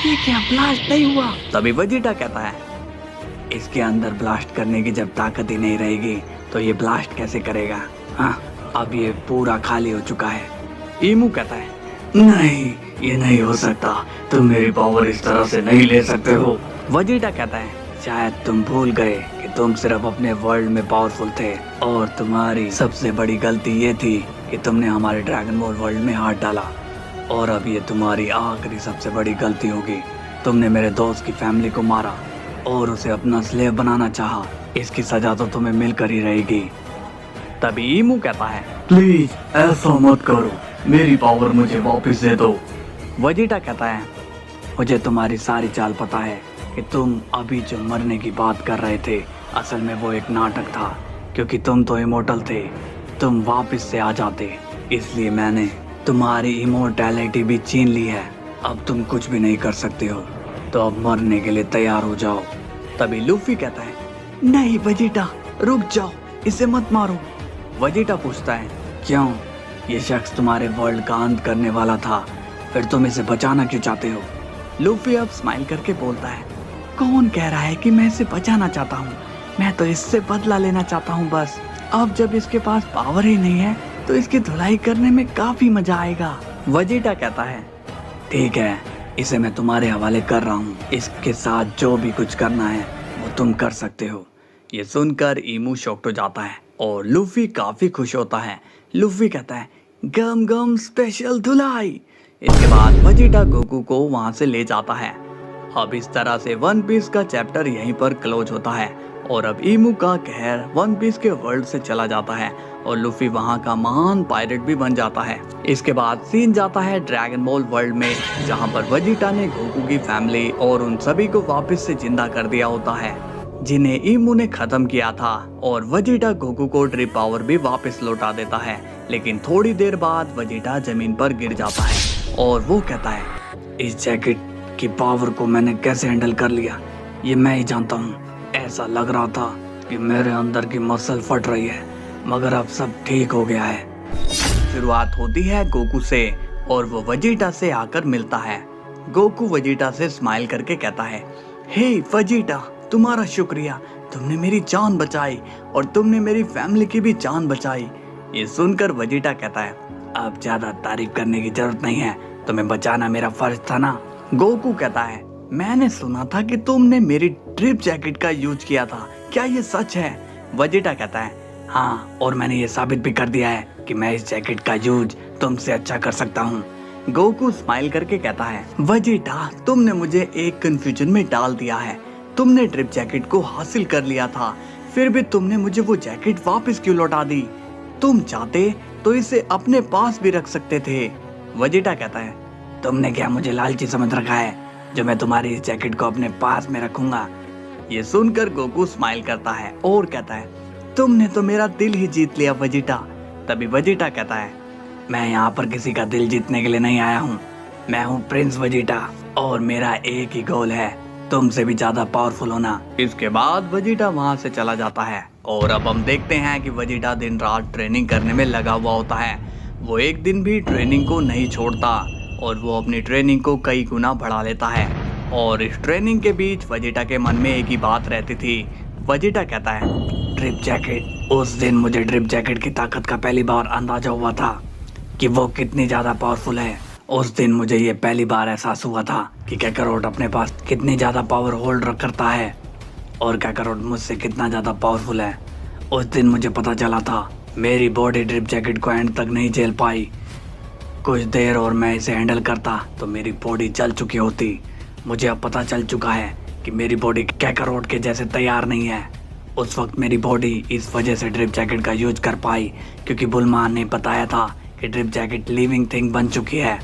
ये क्या ब्लास्ट नहीं हुआ? तभी वेजिटा कहता है, इसके अंदर ब्लास्ट करने की जब ताकत ही नहीं रहेगी तो ये ब्लास्ट कैसे करेगा? हाँ, अब ये पूरा खाली हो चुका है। ईमू कहता है, नहीं, ये नहीं हो सकता, तुम मेरी पावर इस तरह से नहीं ले सकते हो। वेजिटा कहता है, शायद तुम भूल गए कि तुम सिर्फ अपने वर्ल्ड में पावरफुल थे और तुम्हारी सबसे बड़ी गलती ये थी कि तुमने हमारे ड्रैगन बॉल वर्ल्ड में हाथ डाला, और अब ये तुम्हारी आखिरी सबसे बड़ी गलती होगी। तुमने मेरे दोस्त की फैमिली को मारा और उसे अपना स्लेव बनाना चाहा, इसकी सजा तो तुम्हें मिलकर ही रहेगी। तभी ईमू कहता है, प्लीज ऐसा मत करो, मेरी पावर मुझे वापस दे दो। वेजिटा कहता है, मुझे तुम्हारी सारी चाल पता है कि तुम अभी जो मरने की बात कर रहे थे, असल में वो एक नाटक था, क्योंकि तुम तो इमोर्टल थे, तुम वापस से आ जाते, इसलिए मैंने तुम्हारी इमोर्टैलिटी भी छीन ली है। अब तुम कुछ भी नहीं कर सकते हो, तो अब मरने के लिए तैयार हो जाओ। तभी लूफी कहता है, नहीं वेजिटा रुक जाओ, इसे मत मारो। वेजिटा पूछता है, क्यों? ये शख्स तुम्हारे वर्ल्ड का अंत करने वाला था, फिर तुम इसे बचाना क्यों चाहते हो? लूफी अब स्माइल करके बोलता है, कौन कह रहा है कि मैं इसे बचाना चाहता हूँ? मैं तो इससे बदला लेना चाहता हूँ बस। अब जब इसके पास पावर ही नहीं है तो इसकी धुलाई करने में काफी मजा आएगा। वेजिटा कहता है, ठीक है, इसे मैं तुम्हारे हवाले कर रहा हूँ, इसके साथ जो भी कुछ करना है वो तुम कर सकते हो। ये सुनकर ईमू शॉक्ड हो जाता है और लूफी काफी खुश होता है। लूफी कहता है, गम गम स्पेशल धुलाई। इसके बाद वेजिटा गोकू को वहां से ले जाता है। अब इस तरह से वन पीस का चैप्टर यहीं पर क्लोज होता है और अब ईमू का कहर वन पीस के वर्ल्ड से चला जाता है और लूफी वहां का महान पायरेट भी बन जाता है। इसके बाद सीन जाता है ड्रैगन बॉल वर्ल्ड में, जहां पर वेजिटा ने गोकू की फैमिली और उन सभी को वापस से जिंदा कर दिया होता है जिन्हें ईमू ने खत्म किया था, और वेजिटा गोकू को ड्रिप पावर भी वापस लौटा देता है। लेकिन थोड़ी देर बाद वेजिटा जमीन पर गिर जाता है और वो कहता है, इस जैकेट की पावर को मैंने कैसे हैंडल कर लिया ये मैं ही जानता हूँ। ऐसा लग रहा था कि मेरे अंदर की मसल फट रही है, मगर अब सब ठीक हो गया है। शुरुआत होती है गोकू से और वो वेजिटा से आकर मिलता है। गोकू वेजिटा से स्माइल करके कहता है, हे वेजिटा, तुम्हारा शुक्रिया, तुमने मेरी जान बचाई और तुमने मेरी फैमिली की भी जान बचाई। ये सुनकर वेजिटा कहता है, अब ज्यादा तारीफ करने की जरूरत नहीं है, तुम्हें बचाना मेरा फर्ज था ना। गोकू कहता है, मैंने सुना था कि तुमने मेरी ड्रिप जैकेट का यूज किया था, क्या ये सच है? वेजिटा कहता है, हाँ, और मैंने ये साबित भी कर दिया है कि मैं इस जैकेट का यूज तुमसे अच्छा कर सकता हूँ। गोकू स्माइल करके कहता है, वेजिटा, तुमने मुझे एक कंफ्यूजन में डाल दिया है। तुमने ड्रिप जैकेट को हासिल कर लिया था, फिर भी तुमने मुझे वो जैकेट वापस क्यों लौटा दी? तुम चाहते तो इसे अपने पास भी रख सकते थे। वेजिटा कहता है, तुमने क्या मुझे लालची समझ रखा है जो मैं तुम्हारी इस जैकेट को अपने पास में रखूंगा? ये सुनकर गोकू स्माइल करता है और कहता है, तुमने तो मेरा दिल ही जीत लिया वेजिटा। तभी वेजिटा कहता है, मैं यहाँ पर किसी का दिल जीतने के लिए नहीं आया हूँ, मैं हूँ प्रिंस वेजिटा और मेरा एक ही गोल है, तुमसे भी ज्यादा पावरफुल होना। इसके बाद वेजिटा वहाँ से चला जाता है और अब हम देखते हैं कि वेजिटा दिन रात ट्रेनिंग करने में लगा हुआ होता है। वो एक दिन भी ट्रेनिंग को नहीं छोड़ता और वो अपनी ट्रेनिंग को कई गुना बढ़ा लेता है। और इस ट्रेनिंग के बीच वेजिटा के मन में एक ही बात रहती थी। वेजिटा कहता है, ड्रिप जैकेट। उस दिन मुझे ड्रिप जैकेट की ताकत का पहली बार अंदाजा हुआ था कि वो कितनी ज्यादा पावरफुल है। उस दिन मुझे ये पहली बार एहसास हुआ था कि कैकारोट अपने पास कितनी ज्यादा पावर होल्ड करता है और कैकारोट मुझसे कितना ज्यादा पावरफुल है। उस दिन मुझे पता चला था मेरी बॉडी ड्रिप जैकेट को एंड तक नहीं झेल पाई। कुछ देर और मैं इसे हैंडल करता तो मेरी बॉडी जल चुकी होती। मुझे अब पता चल चुका है कि मेरी बॉडी कैकारोट के जैसे तैयार नहीं है। उस वक्त मेरी बॉडी इस वजह से ड्रिप जैकेट का यूज कर पाई क्योंकि बुलमा ने बताया था कि ड्रिप जैकेट लिविंग थिंग बन चुकी है।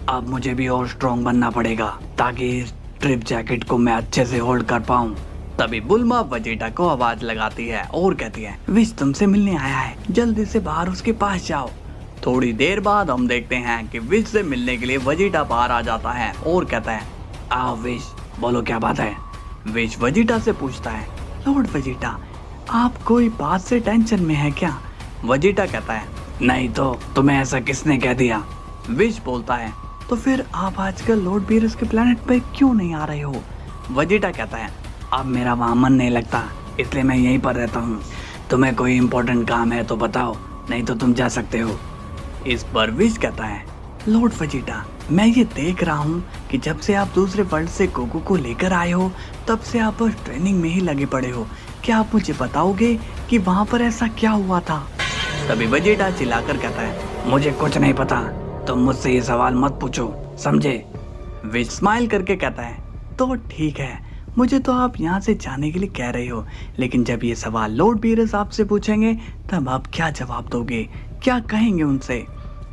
अब मुझे भी और स्ट्रॉन्ग बनना पड़ेगा ताकि इस ड्रिप जैकेट को मैं अच्छे से होल्ड कर पाऊं। तभी बुलमा वेजिटा को आवाज लगाती है और कहती है, विश तुमसे मिलने आया है, जल्दी से बाहर उसके पास जाओ। थोड़ी देर बाद हम देखते हैं कि विश से मिलने के लिए वेजिटा बाहर आ जाता है और कहता है, आओ विश, बोलो क्या बात है? विश वेजिटा से पूछता है, लॉर्ड वेजिटा, आप कोई बात से टेंशन में है क्या? वेजिटा कहता है, नहीं तो तुम्हें ऐसा किसने कह दिया? विश बोलता है, तो फिर आप आजकल लॉर्ड बीरस के प्लेनेट पर क्यों नहीं आ रहे हो? वेजिटा कहता है, अब मेरा वहाँ मन नहीं लगता, इसलिए मैं यहीं पर रहता हूँ। तुम्हें कोई इम्पोर्टेंट काम है तो बताओ, नहीं तो तुम जा सकते हो। इस पर विश कहता है, लॉर्ड वेजिटा, मैं ये देख रहा हूँ कि जब से आप दूसरे वर्ल्ड से गोकू को लेकर आए हो तब से आप बस ट्रेनिंग में ही लगे पड़े हो। क्या आप मुझे बताओगे कि वहाँ पर ऐसा क्या हुआ था? तभी वेजिटा चिल्लाकर कहता है, मुझे कुछ नहीं पता, तुम मुझसे ये सवाल मत पूछो, समझे? विश स्माइल करके कहता है, तो ठीक है, मुझे तो आप यहाँ से जाने के लिए कह रहे हो, लेकिन जब ये सवाल लॉर्ड बीरस आपसे पूछेंगे तब आप क्या जवाब दोगे, क्या कहेंगे उनसे?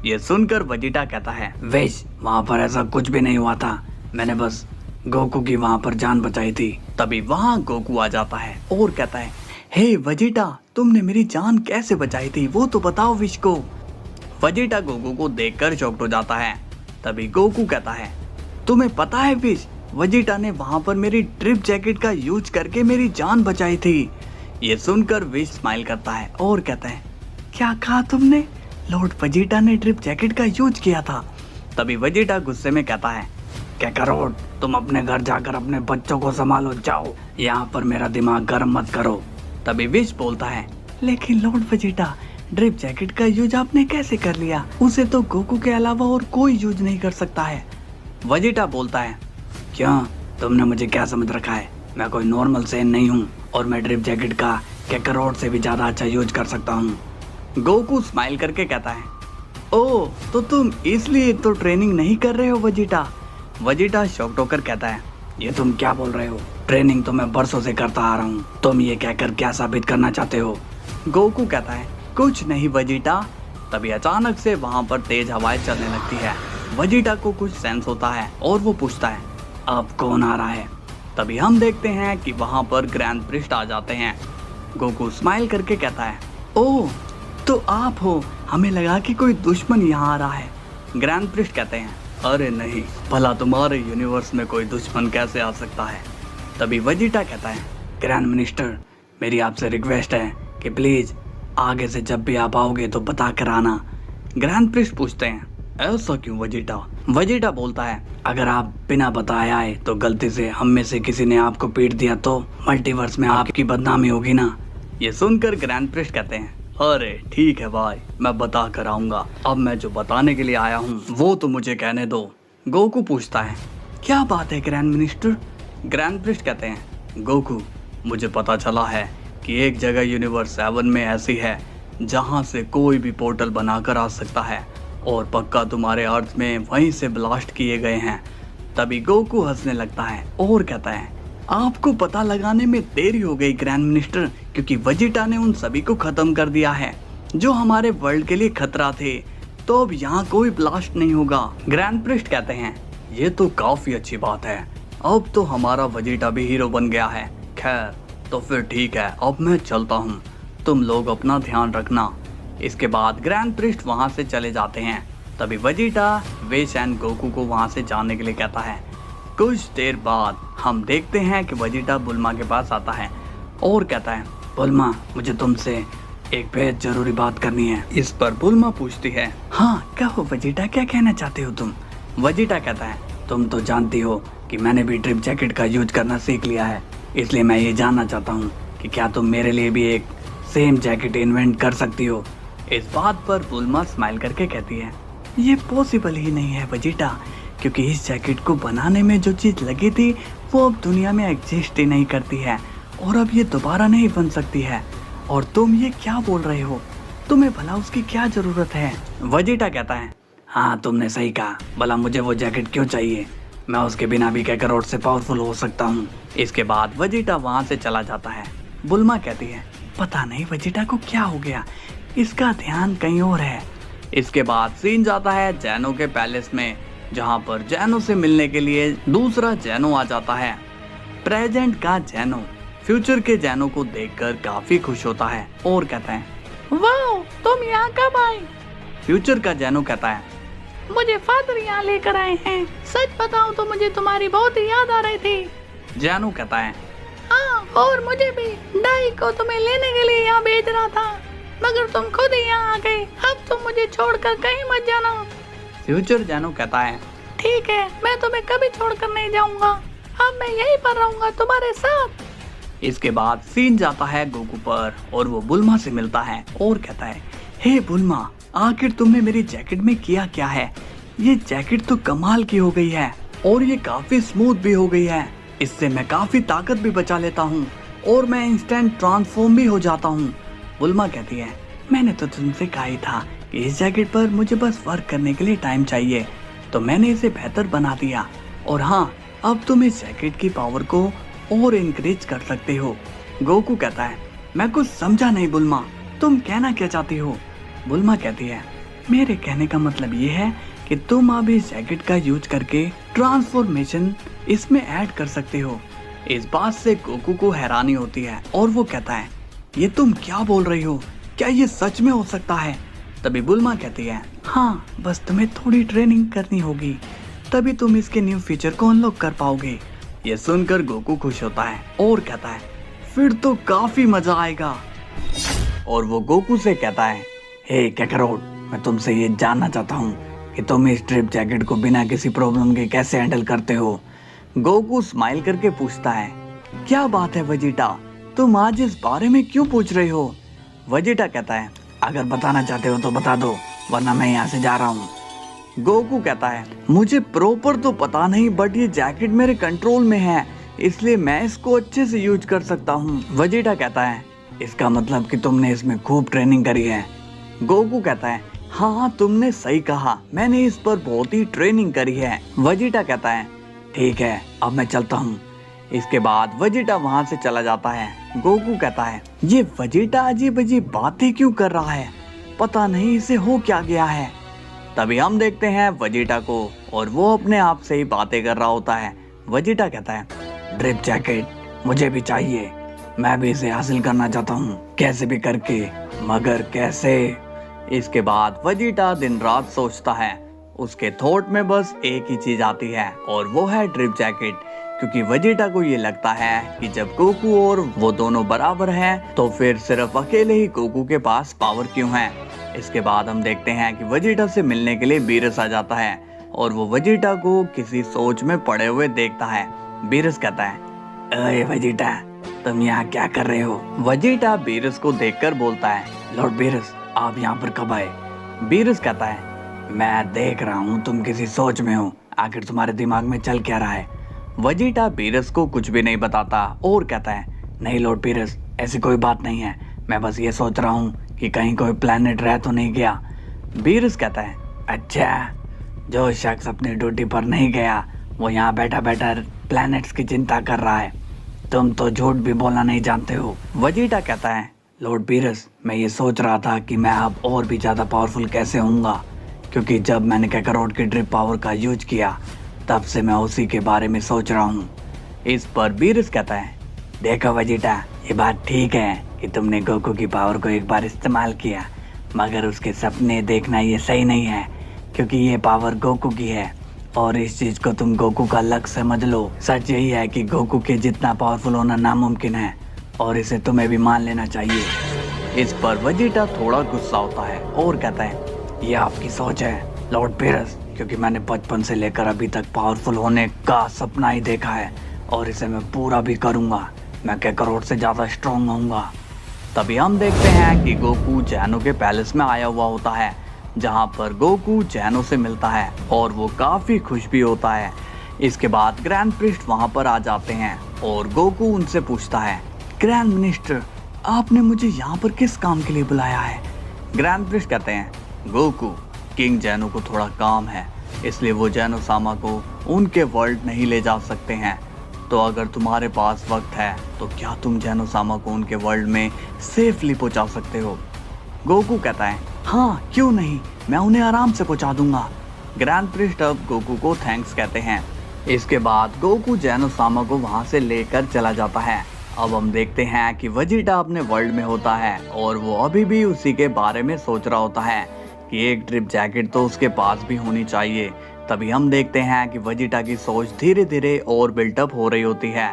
ये सुनकर वेजिटा कहता है, विश, वहाँ पर ऐसा कुछ भी नहीं हुआ था, मैंने बस गोकू की वहाँ पर जान बचाई थी। तभी वहाँ गोकू आ जाता है और कहता है, हे वेजिटा, तुमने मेरी जान कैसे बचाई थी वो तो बताओ विश को। वेजिटा गोकू को देखकर चौंक हो जाता है। तभी गोकू कहता है, तुम्हें पता है विश, वेजिटा ने वहाँ पर मेरी ड्रिप जैकेट का यूज करके मेरी जान बचाई थी। ये सुनकर विश स्माइल करता है और कहता है, क्या कहा तुमने? लॉर्ड वेजिटा ने ड्रिप जैकेट का यूज किया था? तभी वेजिटा गुस्से में कहता है, कैकारोट, तुम अपने घर जाकर अपने बच्चों को संभालो, जाओ, यहाँ पर मेरा दिमाग गर्म मत करो। तभी विश बोलता है, लेकिन लॉर्ड वेजिटा, ड्रिप जैकेट का यूज आपने कैसे कर लिया? उसे तो गोकू के अलावा और कोई यूज नहीं कर सकता है। वेजिटा बोलता है, क्यों, तुमने मुझे क्या समझ रखा है? मैं कोई नॉर्मल सेन नहीं हूँ और मैं ड्रिप जैकेट का कैकारोट से भी ज्यादा अच्छा यूज कर सकता हूँ। गोकू स्माइल करके कहता है, ओह, तो तुम इसलिए तो ट्रेनिंग नहीं कर रहे हो वेजिटा? वेजिटा शॉक्ड होकर कहता है, ये तुम क्या बोल रहे हो? ट्रेनिंग तो मैं बरसों से करता आ रहा हूँ, तुम ये कहकर क्या साबित करना चाहते हो? गोकू कहता है, कुछ नहीं वेजिटा। तभी अचानक से वहाँ पर तेज हवाएं चलने लगती है। वेजिटा को कुछ सेंस होता है और वो पूछता है, अब कौन आ रहा है? तभी हम देखते हैं कि वहाँ पर ग्रैंड प्रिस्ट आ जाते हैं। गोकू स्माइल करके कहता है, ओह, तो आप हो, हमें लगा कि कोई दुश्मन यहाँ आ रहा है। ग्रैंड प्रिस्ट कहते हैं, अरे नहीं, भला तुम्हारे यूनिवर्स में कोई दुश्मन कैसे आ सकता है? तभी वेजिटा कहता है, ग्रैंड मिनिस्टर, मेरी आपसे रिक्वेस्ट है कि प्लीज आगे से जब भी आप आओगे तो बता कर आना। ग्रैंड प्रिस्ट पूछते हैं, ऐसा क्यों वेजिटा? वेजिटा बोलता है, अगर आप बिना बताए आए तो गलती से हम में से किसी ने आपको पीट दिया तो मल्टीवर्स में आपकी बदनामी होगी ना। ये सुनकर ग्रैंड प्रिस्ट कहते हैं, अरे ठीक है भाई, मैं बता कर आऊंगा। अब मैं जो बताने के लिए आया हूँ वो तो मुझे कहने दो। गोकू पूछता है, क्या बात है ग्रैंड मिनिस्टर? ग्रैंड प्रिस्ट कहते हैं, गोकू मुझे पता चला है कि एक जगह यूनिवर्स 7 में ऐसी है जहाँ से कोई भी पोर्टल बनाकर आ सकता है और पक्का तुम्हारे अर्थ में वहीं से ब्लास्ट किए गए हैं। तभी गोकू हंसने लगता है और कहता है, आपको पता लगाने में देरी हो गई ग्रैंड मिनिस्टर, क्योंकि वेजिटा ने उन सभी को खत्म कर दिया है जो हमारे वर्ल्ड के लिए खतरा थे, तो अब यहाँ कोई ब्लास्ट नहीं होगा। ग्रैंड प्रिस्ट कहते हैं, ये तो काफी अच्छी बात है, अब तो हमारा वेजिटा भी हीरो बन गया है। खैर तो फिर ठीक है, अब मैं चलता हूँ, तुम लोग अपना ध्यान रखना। इसके बाद ग्रैंड प्रिस्ट वहाँ से चले जाते हैं। तभी वेजिटा वेश एंड गोकू को वहाँ से जाने के लिए कहता है। कुछ देर बाद हम देखते हैं कि वेजिटा बुल्मा के पास आता है और कहता है, बुल्मा मुझे तुमसे एक बेहद जरूरी बात करनी है। इस पर बुल्मा पूछती है, हाँ कहो वेजिटा, क्या कहना चाहते हो तुम? वेजिटा कहता है, तुम तो जानती हो कि मैंने भी ड्रिप जैकेट का यूज करना सीख लिया है, इसलिए मैं ये जानना चाहता हूँ कि क्या तुम मेरे लिए भी एक सेम जैकेट इन्वेंट कर सकती हो? इस बात पर बुल्मा स्माइल करके कहती है, ये पॉसिबल ही नहीं है वेजिटा, क्योंकि इस जैकेट को बनाने में जो चीज़ लगी थी वो अब दुनिया में एग्जिस्ट ही नहीं करती है और अब ये दोबारा नहीं बन सकती है। और तुम ये क्या बोल रहे हो? तुम्हें भला उसकी क्या ज़रूरत है? वेजिटा कहता है, हाँ तुमने सही कहा, भला मुझे वो जैकेट क्यों चाहिए? मैं उसके बिना भी कैकरोट से पावरफुल हो सकता हूँ। इसके बाद वेजिटा वहाँ से चला जाता है। बुल्मा कहती है, पता नहीं वेजिटा को क्या हो गया, इसका ध्यान कहीं और है। इसके बाद सीन जाता है जैनो के पैलेस में, जहाँ पर जैनो से मिलने के लिए दूसरा जैनो आ जाता है। प्रेजेंट का जैनो फ्यूचर के जैनो को देखकर काफी खुश होता है और कहता है, वाओ तुम यहाँ कब आए? फ्यूचर का जैनो कहता है, मुझे फादर यहाँ लेकर आए हैं, सच बताऊं तो मुझे तुम्हारी बहुत याद आ रही थी। जैनो कहता है, हाँ और मुझे भी, डाई को तुम्हें लेने के लिए यहाँ भेज रहा था, मगर तुम खुद ही यहाँ आ गए, अब तुम मुझे छोड़कर कहीं मत जाना। फ्यूचर जैनो कहता है, ठीक है मैं तुम्हें कभी छोड़कर नहीं जाऊंगा, अब मैं यहीं पर रहूंगा तुम्हारे साथ। इसके बाद सीन जाता है गोकू पर और वो बुल्मा से मिलता है और कहता है, हे बुल्मा, आखिर तुमने मेरी जैकेट में किया क्या है? ये जैकेट तो कमाल की हो गई है और ये काफी स्मूथ भी हो गई है, इससे मैं काफी ताकत भी बचा लेता हूँ और मैं इंस्टेंट ट्रांसफॉर्म भी हो जाता हूँ। बुल्मा कहती है, मैंने तो तुमसे कहा ही था कि इस जैकेट पर मुझे बस वर्क करने के लिए टाइम चाहिए, तो मैंने इसे बेहतर बना दिया और हाँ अब तुम इस जैकेट की पावर को और इंक्रीज कर सकते हो। गोकू कहता है, मैं कुछ समझा नहीं बुल्मा, तुम कहना क्या चाहती हो? बुल्मा कहती है, मेरे कहने का मतलब ये है कि तुम अब इस जैकेट का यूज करके ट्रांसफॉर्मेशन इसमें ऐड कर सकते हो। इस बात से गोकू को हैरानी होती है और वो कहता है, ये तुम क्या बोल रही हो, क्या ये सच में हो सकता है? तभी बुल्मा कहती है, हाँ बस तुम्हें थोड़ी ट्रेनिंग करनी होगी, तभी तुम इसके न्यू फीचर को अनलॉक कर पाओगे। ये सुनकर गोकू खुश होता है और कहता है, फिर तो काफी मजा आएगा। और वो गोकू से कहता है, हे कैकरोट, मैं तुमसे ये जानना चाहता हूँ कि तुम इस ट्रिप जैकेट को बिना किसी प्रॉब्लम के कैसे हैंडल करते हो? गोकू स्माइल करके पूछता है, क्या बात है वेजिटा, तुम आज इस बारे में क्यों पूछ रहे हो? वेजिटा कहता है, अगर बताना चाहते हो तो बता दो, वरना मैं यहाँ से जा रहा हूँ। गोकू कहता है, मुझे प्रॉपर तो पता नहीं, बट ये जैकेट मेरे कंट्रोल में है, इसलिए मैं इसको अच्छे से यूज कर सकता हूँ। वेजिटा कहता है, इसका मतलब कि तुमने इसमें खूब ट्रेनिंग करी है। गोकू कहता है, हाँ तुमने सही कहा, मैंने इस पर बहुत ही ट्रेनिंग करी है। वेजिटा कहता है, ठीक है अब मैं चलता हूँ। इसके बाद वेजिटा वहाँ से चला जाता है। गोकू कहता है, ये वेजिटा अजीब अजीब बातें क्यों कर रहा है, पता नहीं इसे हो क्या गया है। तभी हम देखते हैं वेजिटा को और वो अपने आप से ही बातें कर रहा होता है। वेजिटा कहता है, ड्रिप जैकेट मुझे भी चाहिए, मैं भी इसे हासिल करना चाहता हूँ, कैसे भी करके, मगर कैसे? इसके बाद वेजिटा दिन रात सोचता है। उसके थॉट में बस एक ही चीज आती है और वो है ड्रिप जैकेट, क्योंकि वेजिटा को ये लगता है कि जब गोकू और वो दोनों बराबर हैं तो फिर सिर्फ अकेले ही गोकू के पास पावर क्यों है। इसके बाद हम देखते हैं कि वेजिटा से मिलने के लिए बीरस आ जाता है और वो वेजिटा को किसी सोच में पड़े हुए देखता है। बीरस कहता है, अरे वेजिटा, तुम यहाँ क्या कर रहे हो? वेजिटा बीरस को देखकर बोलता है, लॉर्ड बीरस, आप यहाँ पर कब आए? बीरस कहता है, मैं देख रहा हूँ तुम किसी सोच में हो, आखिर तुम्हारे दिमाग में चल क्या रहा है? वेजिटा बीरस को कुछ भी नहीं बताता और कहता है, नहीं लॉर्ड बीरस, ऐसी कोई बात नहीं है, मैं बस ये सोच रहा हूँ कि कहीं कोई प्लेनेट रह तो नहीं गया। बीरस कहता है, अच्छा, जो शख्स अपनी ड्यूटी पर नहीं गया वो यहाँ बैठा बैठा प्लैनेट्स की चिंता कर रहा है, तुम तो झूठ भी बोलना नहीं जानते हो। वेजिटा कहता है, लॉर्ड बीरस, मैं ये सोच रहा था कि मैं अब और भी ज़्यादा पावरफुल कैसे होऊंगा, क्योंकि जब मैंने काकारोट की ड्रिप पावर का यूज किया तब से मैं उसी के बारे में सोच रहा हूँ। इस पर बीरस कहता है, देखो वेजिटा, ये बात ठीक है कि तुमने गोकू की पावर को एक बार इस्तेमाल किया, मगर उसके सपने देखना ये सही नहीं है, क्योंकि ये पावर गोकू की है और इस चीज को तुम गोकू का लक्ष्य समझ लो। सच यही है कि गोकू के जितना पावरफुल होना नामुमकिन है और इसे तुम्हें भी मान लेना चाहिए। इस पर वेजिटा थोड़ा गुस्सा होता है और कहता है, ये आपकी सोच है लॉर्ड बीरस, क्योंकि मैंने बचपन से लेकर अभी तक पावरफुल होने का सपना ही देखा है और इसे मैं पूरा भी करूंगा। मैं काकारोट से ज्यादा स्ट्रॉन्ग होऊंगा। तभी हम देखते हैं कि गोकू जैनो के पैलेस में आया हुआ होता है, जहां पर गोकू जैनो से मिलता है और वो काफी खुश भी होता है। इसके बाद ग्रैंड प्रिस्ट वहां पर आ जाते हैं और गोकू उनसे पूछता है, ग्रैंड मिनिस्टर, आपने मुझे यहाँ पर किस काम के लिए बुलाया है? ग्रैंड प्रिस्ट कहते हैं, गोकू, किंग जैनो को थोड़ा काम है, इसलिए वो जैनो सामा को उनके वर्ल्ड नहीं ले जा सकते हैं। तो अगर तुम्हारे पास वक्त है तो क्या तुम जैनो सामा को उनके वर्ल्ड में सेफली पहुंचा सकते हो? गोकू कहता है, हाँ क्यों नहीं, मैं उन्हें आराम से पहुंचा दूंगा। ग्रैंड प्रिस्ट अब गोकू को थैंक्स कहते हैं। इसके बाद गोकू जैनो सामा को वहां से लेकर चला जाता है। अब हम देखते हैं कि वेजिटा अपने वर्ल्ड में होता है और वो अभी भी उसी के बारे में सोच रहा होता है कि एक ड्रिप जैकेट तो उसके पास भी होनी चाहिए। तभी हम देखते हैं कि वेजिटा की सोच धीरे धीरे और बिल्टअप हो रही होती है।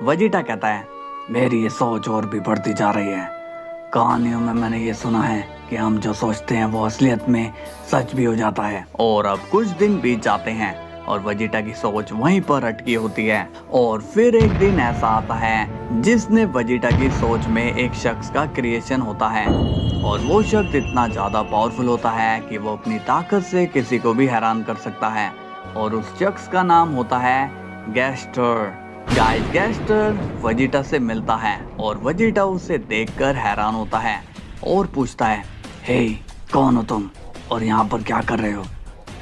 वेजिटा कहता है, मेरी ये सोच और भी बढ़ती जा रही है। कहानियों में मैंने ये सुना है कि हम जो सोचते हैं वो असलियत में सच भी हो जाता है। और अब कुछ दिन बीत जाते हैं और वेजिटा की सोच वहीं पर अटकी होती है। और फिर एक दिन ऐसा आता है जिसने वेजिटा की सोच में एक शख्स का क्रिएशन होता है और वो शख्स इतना ज्यादा पावरफुल होता है कि वो अपनी ताकत से किसी को भी हैरान कर सकता है और उस शख्स का नाम होता है गैस्टर। गाइस, गैस्टर वेजिटा से मिलता है और वेजिटा उसे देखकर हैरान होता है और पूछता है, हे कौन हो तुम और यहाँ पर क्या कर रहे हो?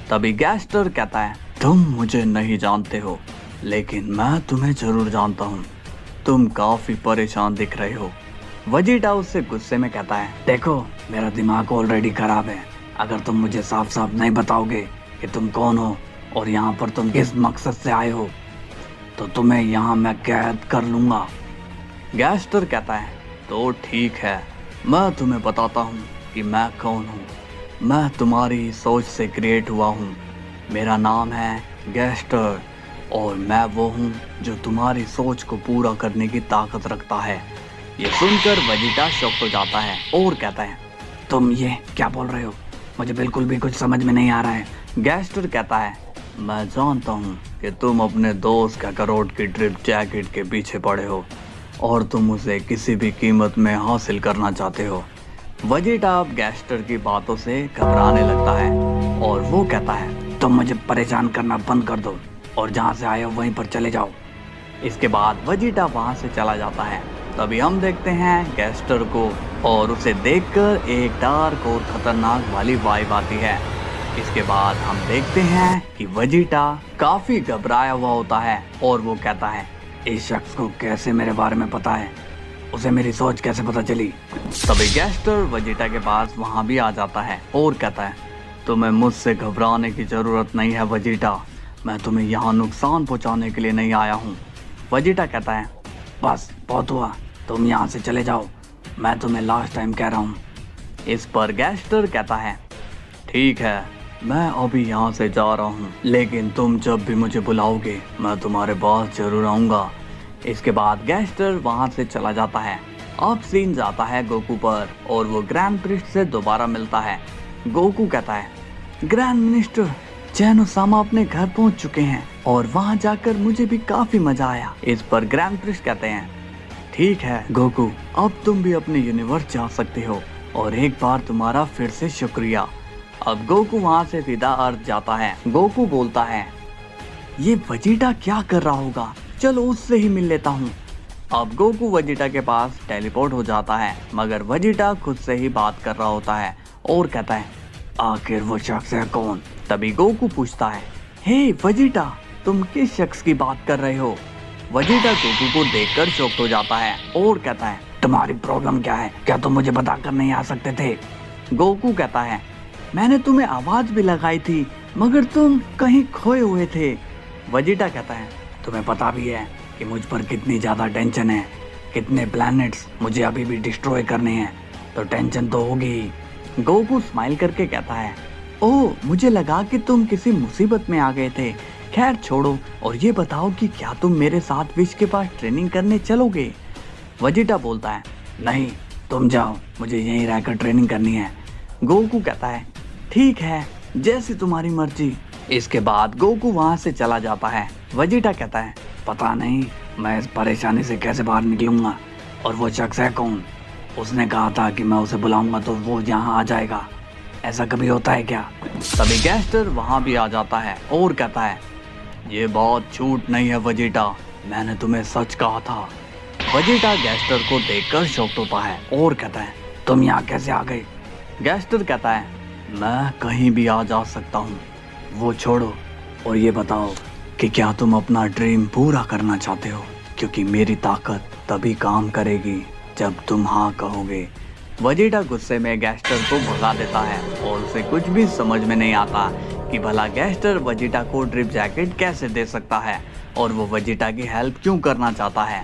तभी गैस्टर कहता है, तुम मुझे नहीं जानते हो, लेकिन मैं तुम्हें जरूर जानता हूँ। तुम काफी परेशान दिख रहे हो। वेजिटा उससे गुस्से में कहता है, देखो मेरा दिमाग ऑलरेडी खराब है, अगर तुम मुझे साफ साफ नहीं बताओगे कि तुम कौन हो और यहाँ पर तुम किस मकसद से आए हो तो तुम्हें यहाँ मैं कैद कर लूंगा। गैस्टर कहता है, तो ठीक है, मैं तुम्हें बताता हूँ कि मैं कौन हूँ। मैं तुम्हारी सोच से क्रिएट हुआ हूँ। मेरा नाम है गैस्टर और मैं वो हूँ जो तुम्हारी सोच को पूरा करने की ताकत रखता है। ये सुनकर वेजिटा शॉक हो जाता है और कहता है, तुम ये क्या बोल रहे हो? मुझे बिल्कुल भी कुछ समझ में नहीं आ रहा है। गैस्टर कहता है, मैं जानता हूँ कि तुम अपने दोस्त काकारोट की ड्रिप जैकेट के पीछे पड़े हो और तुम उसे किसी भी कीमत में हासिल करना चाहते हो। वेजिटा अब गैस्टर की बातों से घबराने लगता है और वो कहता है, तुम मुझे परेशान करना बंद कर दो और जहाँ से आए हो वहीं पर चले जाओ। इसके बाद वेजिटा वहाँ से चला जाता है। तभी हम देखते हैं गैस्टर को और उसे देखकर एक डार्क और खतरनाक वाली वाइब आती है। इसके बाद हम देखते हैं कि वेजिटा काफी घबराया हुआ होता है और वो कहता है, इस शख्स को कैसे मेरे बारे में पता है? उसे मेरी सोच कैसे पता चली? तभी गैस्टर वेजिटा के पास वहां भी आ जाता है और कहता है, तुम्हें मुझसे घबराने की जरूरत नहीं है वेजिटा, मैं तुम्हें यहाँ नुकसान पहुँचाने के लिए नहीं आया हूँ। वेजिटा कहता है, बस बहुत हुआ, तुम यहाँ से चले जाओ, मैं तुम्हें लास्ट टाइम कह रहा हूँ। इस पर गैस्टर कहता है, ठीक है, मैं अभी यहाँ से जा रहा हूँ, लेकिन तुम जब भी मुझे बुलाओगे मैं तुम्हारे पास जरूर आऊँगा। इसके बाद गैस्टर वहाँ से चला जाता है। अब सीन जाता है गोकू पर और वो ग्रैंड प्रिस्ट से दोबारा मिलता है। गोकू कहता है, ग्रैंड मिनिस्टर, चैन ओसामा अपने घर पहुंच चुके हैं और वहां जाकर मुझे भी काफी मजा आया। इस पर ग्रैंड प्रिस्ट कहते हैं, ठीक है गोकू, अब तुम भी अपने यूनिवर्स जा सकते हो और एक बार तुम्हारा फिर से शुक्रिया। अब गोकू वहां से सीधा अर्थ जाता है। गोकू बोलता है, ये वेजिटा क्या कर रहा होगा, चलो उससे ही मिल लेता हूँ। अब गोकू वेजिटा के पास टेलीपोर्ट हो जाता है, मगर वेजिटा खुद से ही बात कर रहा होता है और कहता है, आखिर वो शख्स है कौन? तभी गोकू पूछता है, हे वेजिटा, तुम किस शख्स की बात कर रहे हो? वेजिटा गोकू को देखकर शॉक्ड हो जाता है और कहता है, तुम्हारी प्रॉब्लम क्या है? क्या तुम मुझे बताकर नहीं आ सकते थे? गोकू कहता है, मैंने तुम्हें आवाज भी लगाई थी मगर तुम कहीं खोए हुए थे। वेजिटा कहता है, तुम्हें पता भी है कि मुझ पर कितनी ज्यादा टेंशन है, कितने प्लैनेट्स मुझे अभी भी डिस्ट्रॉय करने हैं, तो टेंशन तो होगी ही। गोकू स्माइल करके कहता है, ओह, मुझे लगा कि तुम किसी मुसीबत में आ गए थे। खैर छोड़ो और ये बताओ कि क्या तुम मेरे साथ विश के पास ट्रेनिंग करने चलोगे? वेजिटा बोलता है, नहीं, तुम जाओ, मुझे यहीं रहकर ट्रेनिंग करनी है। गोकू कहता है, ठीक है, जैसी तुम्हारी मर्जी। इसके बाद गोकू वहां से चला जाता है। वेजिटा कहता है, पता नहीं मैं इस परेशानी से कैसे बाहर निकलूंगा, और वो शख्स है कौन? उसने कहा था कि मैं उसे बुलाऊंगा तो वो यहाँ आ जाएगा, ऐसा कभी होता है क्या? तभी गैस्टर वहां भी आ जाता है और कहता है, ये बात झूठ नहीं है वेजिटा, मैंने तुम्हें सच कहा था। वेजिटा गैस्टर को देखकर शॉक्ड होता है और कहता है, तुम यहाँ कैसे आ गए? गैस्टर कहता है, मैं कहीं भी आ जा सकता हूँ, वो छोड़ो और ये बताओ कि क्या तुम अपना ड्रीम पूरा करना चाहते हो? क्योंकि मेरी ताकत तभी काम करेगी जब तुम हाँ कहोगे। वेजिटा गुस्से में गैस्टर को भगा देता है और उसे कुछ भी समझ में नहीं आता कि भला गैस्टर वेजिटा को ड्रिप जैकेट कैसे दे सकता है और वो वेजिटा की हेल्प क्यों करना चाहता है।